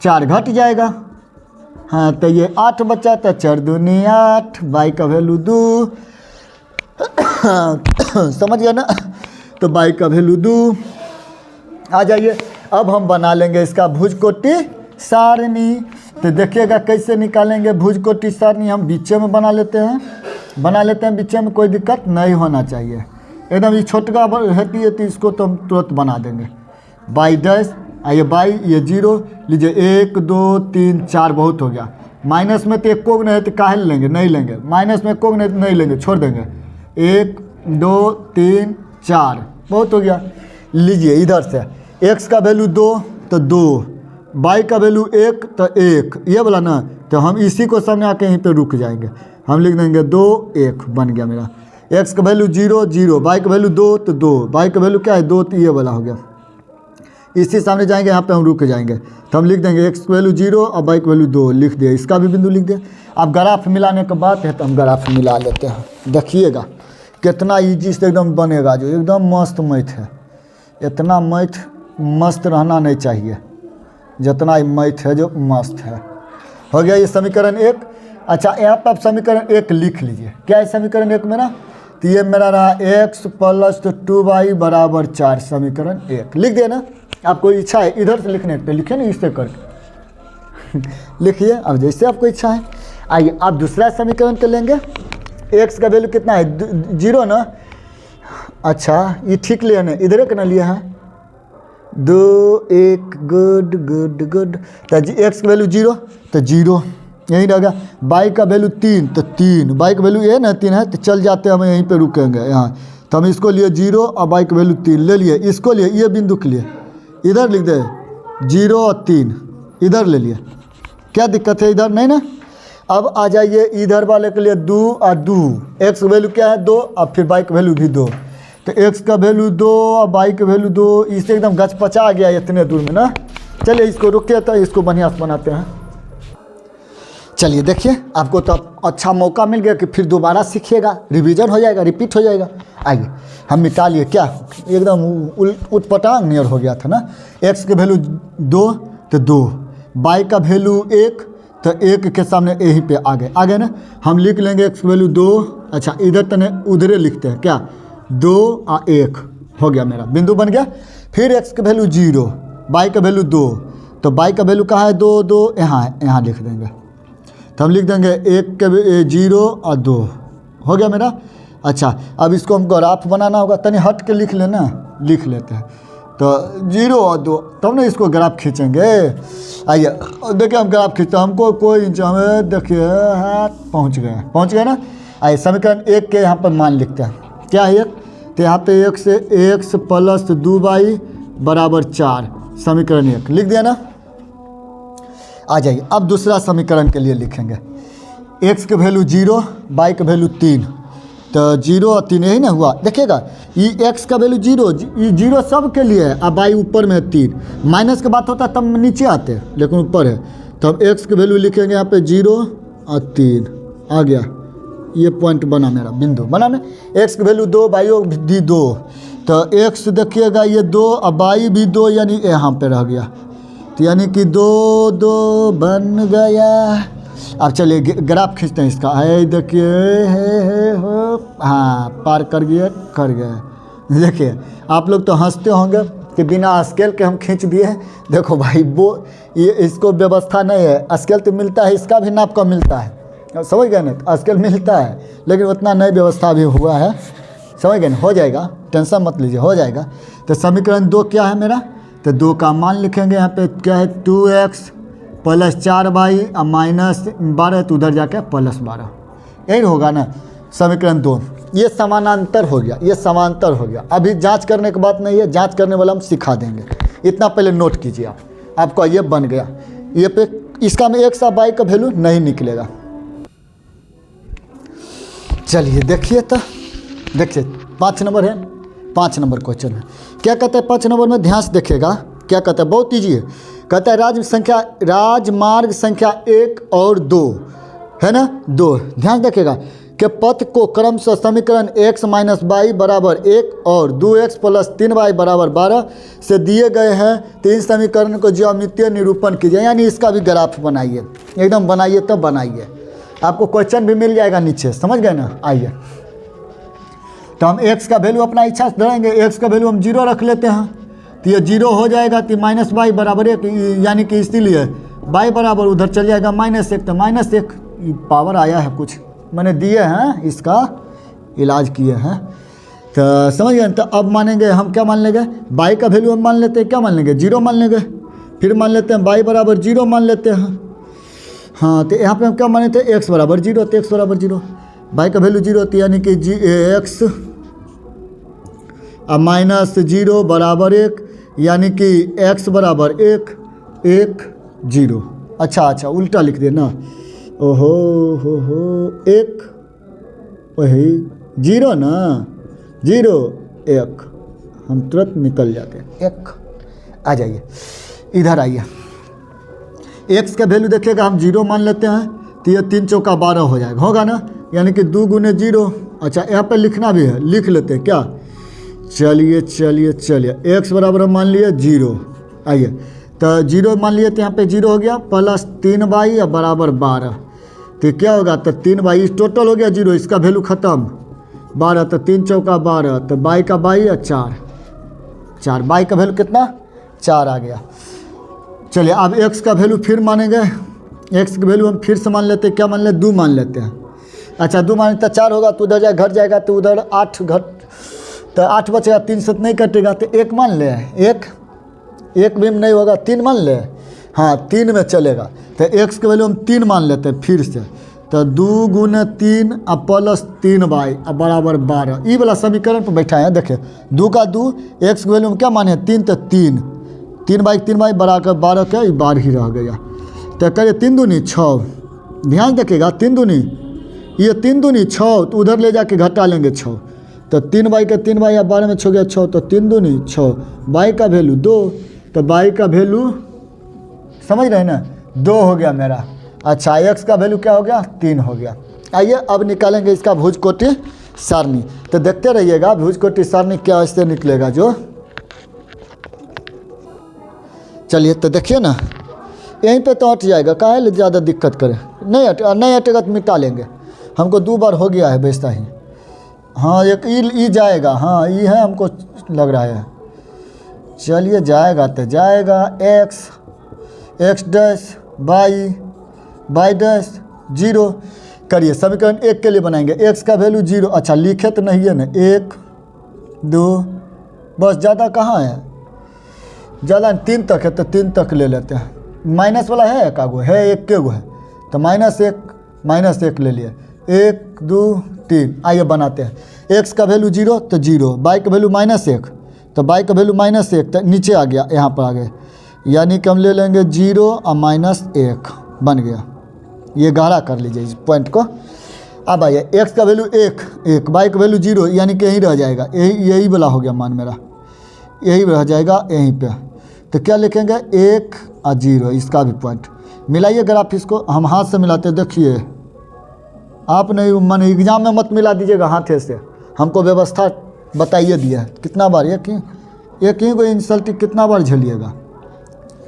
4 घट जाएगा, हाँ तो ये 8 बचा तो 4 दूनी 8 y का वैल्यू 2 समझ गया ना, तो y का वैल्यू 2 आ जाइए। अब हम बना लेंगे इसका भुजकोटि सारणी, तो देखिएगा कैसे निकालेंगे भुजकोटि सारणी। हम बीचे में बना लेते हैं बीचे में, कोई दिक्कत नहीं होना चाहिए एकदम। ये छोटका हेती है तो इसको तो हम तुरंत बना देंगे। बाई डैश ये बाई ये 0 लीजिए, 1 2 3 4 बहुत हो गया। माइनस में तो एक कोग नहीं है तो काहे लेंगे, नहीं लेंगे, माइनस में कोग नहीं लेंगे, छोड़ देंगे। 1 2 3 4 बहुत हो गया। लीजिए इधर से x का वैल्यू 2 तो 2, y का वैल्यू 1 तो 1, ये वाला ना, तो हम इसी को सामने आके यहीं पे रुक जाएंगे। हम लिख देंगे 2 1 बन गया मेरा। x का वैल्यू 0 0, y का वैल्यू 2 तो 2, y का वैल्यू क्या है 2 तो ये वाला हो गया। इसी सामने जाएंगे, यहाँ पे हम रुक जाएंगे, तो हम लिख देंगे x की वैल्यू 0 और y की वैल्यू 2 लिख दिया, इसका भी बिंदु लिख दिया। अब ग्राफ मिलाने का बात है तो हम ग्राफ मिला लेते हैं, देखिएगा कितना ईजी से एकदम बनेगा, जो एकदम मस्त मैथ है। इतना मैथ मस्त रहना नहीं चाहिए जितना ही मैथ है जो मस्त है। हो गया ये समीकरण 1। अच्छा यहाँ पर आप समीकरण 1 लिख लीजिए, क्या है समीकरण 1 मेरा, तो ये मेरा रहा x प्लस 2y बराबर 4, समीकरण 1 लिख दिया ना। आपको इच्छा है इधर से लिखने तो लिखिए ना, इससे करके लिखिए, अब जैसे आपको इच्छा है। आइए आप दूसरा समीकरण के लेंगे, x का वैल्यू कितना है 0 ना। अच्छा ये ठीक लिया ना, इधर का ना लिया है 2 1 गुड गुड गुड, तो x का वैल्यू 0 तो 0 यहीं रहेगा। y का वैल्यू 3 तो 3, y का वैल्यू ये ना 3 है तो चल जाते हैं, हम यहीं पे रुकेंगे यहाँ, तो हम इसको लिए 0 और y का वैल्यू 3 ले लिए, इसको लिए ये बिंदु के लिए इधर लिख दे 0 और 3 इधर ले लिए, क्या दिक्कत है इधर नहीं ना। अब आ जाइए इधर वाले के लिए 2 और 2, x का वैल्यू क्या है 2 और फिर y का वैल्यू भी 2, तो x का वैल्यू 2 और y का वैल्यू 2, इससे एकदम गचपचा आ गया इतने दूर में ना। चलिए इसको रुकिए तो इसको बढ़िया से बनाते हैं। चलिए देखिए आपको तो अच्छा मौका मिल गया कि फिर दोबारा सीखिएगा, रिवीजन हो जाएगा, रिपीट हो जाएगा। आइए हम मिटा लिए, क्या एकदम उटपटांग नियर हो गया था ना। x के वैल्यू 2 तो 2, y का वैल्यू 1 तो 1 के सामने यहीं पे आ गए ना। हम लिख लेंगे x की वैल्यू 2, अच्छा इधर तने उधरे लिखते हैं, क्या 2 और 1 हो गया मेरा बिंदु बन गया। फिर x का वैल्यू 0, y का वैल्यू 2, तो y का वैल्यू कहाँ है 2 2 यहाँ लिख देंगे, तो हम लिख देंगे 1 के 0 और 2 हो गया मेरा। अच्छा अब इसको हमको ग्राफ बनाना होगा, तनी हट के लिख लेना, लिख लेते हैं, तो 0 और 2 तब ना इसको ग्राफ खींचेंगे। आइए देखिए हम ग्राफ खींचते हैं, हमको कोई इंच हमें देखिए हाथ पहुँच गए ना। आइए समीकरण 1 के यहाँ पर मान लिखते हैं, क्या है 1, तो यहाँ पे 1 से x प्लस 2y बराबर 4, समीकरण 1 लिख दिया ना। आ जाइए अब दूसरा समीकरण के लिए लिखेंगे, x के वैल्यू 0 y के वैल्यू 3, तो 0 और 3 यही ना हुआ। देखिएगा ये x का वैल्यू 0, ये 0 सब के लिए है, अब y ऊपर में है 3, माइनस की बात होता है तब नीचे आते लेकिन ऊपर है, तो हम x के वैल्यू लिखेंगे यहाँ पे 0 और 3 आ गया, ये पॉइंट बना मेरा बिंदु बना ना। x की वैल्यू 2 y भी 2, तो x देखिएगा ये 2 और y भी 2, यानी यहाँ पे रह गया, तो यानी कि 2 2 बन गया। अब चलिए ग्राफ खींचते हैं इसका, है देखिए है हो, हाँ पार कर गए। देखिए आप लोग तो हंसते होंगे कि बिना स्केल के हम खींच दिए। देखो भाई वो ये इसको व्यवस्था नहीं है, स्केल तो मिलता है, इसका भी नाप का मिलता है, समझ गए ना, तो स्केल मिलता है लेकिन उतना नई व्यवस्था भी हुआ है, समझ गए ना, हो जाएगा, टेंशन मत लीजिए, हो जाएगा। तो समीकरण 2 क्या है मेरा, तो 2 का मान लिखेंगे यहाँ पे क्या है 2x +4y और -12 तो उधर जाके +12, यही होगा ना समीकरण 2। ये समानांतर हो गया, ये समांतर हो गया। अभी जांच करने की बात नहीं है, जांच करने वाला हम सिखा देंगे, इतना पहले नोट कीजिए आप। आपका ये बन गया, ये पे इसका में x और y का वैल्यू नहीं निकलेगा। चलिए देखिए तो, देखिए 5 नंबर है, 5 नंबर क्वेश्चन है। क्या कहता है 5 नंबर में, ध्यान से देखिएगा क्या कहता है, बहुत ईजी है। कहता है राजमार्ग संख्या 1 और 2 है ना, 2। ध्यान देखिएगा कि पथ को क्रमशः समीकरण x - y बराबर 1 और 2x + 3y बराबर 12 से दिए गए हैं। तो इन समीकरण को ज्यामितीय निरूपण कीजिए, यानी इसका भी ग्राफ बनाइए, एकदम बनाइए तब बनाइए, आपको क्वेश्चन भी मिल जाएगा नीचे, समझ गए ना। आइए तो हम x का वैल्यू अपना इच्छा से धरेंगे, x का वैल्यू हम 0 रख लेते हैं, तो ये 0 हो जाएगा। तो -y बराबर 1, यानी कि इसीलिए y बराबर उधर चल जाएगा -1, तो -1 पावर आया है, कुछ मैंने दिए हैं, इसका इलाज किए हैं, तो समझ गए। तो अब मानेंगे हम, क्या मान लेंगे, y का वैल्यू हम मान लेते हैं, क्या मान लेंगे, 0 मान लेंगे। फिर मान लेते हैं y बराबर 0 मान लेते हैं। हाँ, तो यहाँ पे हम क्या माने थे, x बराबर 0, तो x बराबर 0, y का वैल्यू 0 होती है, यानी कि x -0 बराबर 1, यानी कि x बराबर 1 1 0। अच्छा उल्टा लिख दिए ना, ओहो हो 1 वही 0 ना, 0 1, हम तुरंत निकल जाते हैं 1। आ जाइए इधर आइए, x का वैल्यू देखिएगा हम 0 मान लेते हैं, तो ये 3 चौका 12 हो जाएगा, होगा ना, यानी कि 2 × 0। अच्छा यहाँ पे लिखना भी है, लिख लेते हैं क्या, चलिए x बराबर हम मान लिए 0। आइए तो 0 मान लिए, तो यहाँ पे 0 हो गया, +3y और बराबर 12, तो क्या होगा, तो 3y टोटल हो गया 0, इसका वैल्यू ख़त्म 12, तो 3 चौका 12, तो y का y और 4 y का वैल्यू कितना, 4 आ गया। चलिए अब x का वैल्यू फिर मानेंगे, x का वैल्यू हम फिर से मान लेते हैं, क्या मान लेते, 2 मान लेते हैं। अच्छा 2 मान लेते, 4 होगा तो उधर जाए घट जाएगा, तो उधर 8 घट, तो 8 बचेगा, 3 से नहीं कटेगा, तो 1 मान ले, 1 भी नहीं होगा, 3 मान ले, हाँ 3 में चलेगा। तो x के वैल्यू हम 3 मान लेते हैं फिर से, तो 2 × 3 +3y बराबर 12, ये वाला समीकरण पर बैठा है। देखिए 2 का 2, x के वैल्यू हम क्या माने 3, तो 3y बराबर 12 का, ये 12 ही रह गया। तो करिए 3 दूनी 6, ध्यान देखिएगा 3 दूनी, ये 3 दूनी 6, तो उधर ले जाके घटा लेंगे 6, तो 3y का 3y या 12 में 6 गया 6, तो 3 दूनी 6, y का वैल्यू 2, तो y का वैल्यू समझ रहे हैं ना, 2 हो गया मेरा। अच्छा x का वैल्यू क्या हो गया, 3 हो गया। आइए अब निकालेंगे इसका भुजकोटि सारणी, तो देखते रहिएगा भुजकोटि सारणी क्या इससे निकलेगा जो। चलिए तो देखिए ना, यहीं पे तो हट जाएगा, काहे ज़्यादा दिक्कत करें, नहीं हटेगा तो मिटा लेंगे, हमको 2 बार हो गया है वैसा ही। हाँ एक ई जाएगा, हाँ ई है हमको लग रहा है। चलिए जाएगा तो जाएगा, x डैश y डैश 0 करिए, समीकरण 1 के लिए बनाएंगे, x का वैल्यू 0। अच्छा लिखे तो नहीं है ना, 1 2 बस, ज़्यादा कहाँ है, ज़्यादा 3 तक है, तो 3 तक ले लेते हैं। माइनस वाला है एक गो है, एक के गो है, तो -1 ले लिए, 1 2 3। आइए बनाते हैं, x का वैल्यू 0 तो 0, y का वैल्यू -1 तो y का वैल्यू -1, तो नीचे आ गया, यहाँ पर आ गए, यानी कि हम ले लेंगे 0 और -1 बन गया। ये गाढ़ा कर लीजिए इस पॉइंट को। अब आइए x का वैल्यू 1 y का वैल्यू 0, यानी कि यहीं रह जाएगा, यही वाला हो गया मान मेरा, यही रह जाएगा यहीं पे। तो क्या लिखेंगे 1 और 0, इसका भी पॉइंट मिलाइए ग्राफ, इसको हम हाथ से मिलाते, देखिए आप नहीं मन एग्जाम में मत मिला दीजिएगा हाथे से, हमको व्यवस्था बताइए दिया है। कितना बार एक ही को इंसल्ट कितना बार झेलिएगा,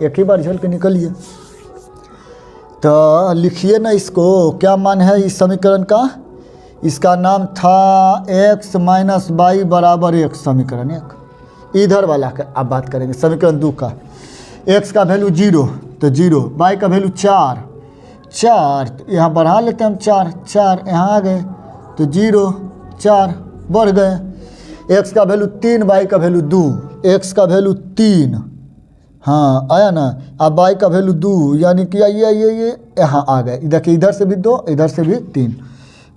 एक ही बार झेल के निकलिए। तो लिखिए ना इसको, क्या मान है इस समीकरण का, इसका नाम था x - y बराबर 1, समीकरण 1। इधर वाला का अब बात करेंगे, समीकरण 2 का। x का वैल्यू 0 तो 0, y का वैल्यू 4 तो यहाँ बढ़ा लेते हैं हम, 4 यहाँ आ गए, तो 0 4 बढ़ गए। x का वैल्यू 3, y का वैल्यू 2, x का वैल्यू 3, हाँ आया ना। अब y का वैल्यू 2 यानी कि ये यहाँ आ गए। देखिए इधर से भी 2 इधर से भी 3,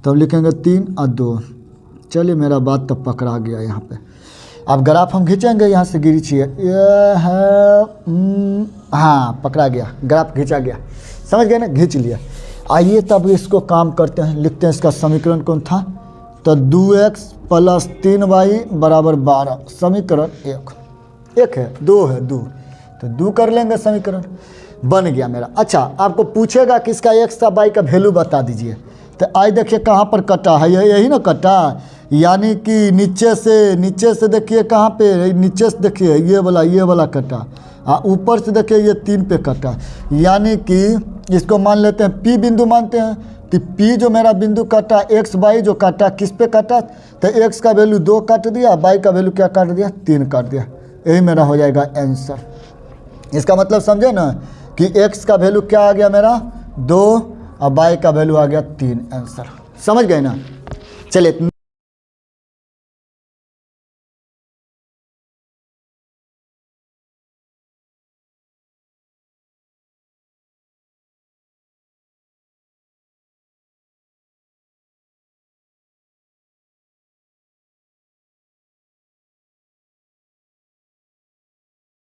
तब लिखेंगे 3 और 2। चलिए मेरा बात तब पकड़ा गया यहाँ पे। अब ग्राफ हम खींचेंगे यहाँ से खींचिए, ये है हाँ पकड़ा गया, ग्राफ खींचा गया, समझ गए ना, खींच लिया। आइए तब इसको काम करते हैं, लिखते हैं इसका समीकरण कौन था, तो 2x + 3y = 12 समीकरण 1 है, 2 है 2, तो 2 कर लेंगे, समीकरण बन गया मेरा। अच्छा आपको पूछेगा कि इसका x का y का वैल्यू बता दीजिए, तो आज देखिए कहाँ पर कटा है, यही ना कटा, यानी कि नीचे से देखिए कहाँ पे, नीचे से देखिए ये वाला कटा, ऊपर से देखिए ये 3 पे कटा, यानी कि इसको मान लेते हैं P बिंदु मानते हैं। तो P जो मेरा बिंदु काटा, x y जो काटा, किस पे काटा, तो x का वैल्यू 2 काट दिया, y का वैल्यू क्या काट दिया, 3 काट दिया। यही मेरा हो जाएगा आंसर। इसका मतलब समझे ना कि x का वैल्यू क्या आ गया मेरा 2 और y का वैल्यू आ गया 3, आंसर। समझ गए ना। चलिए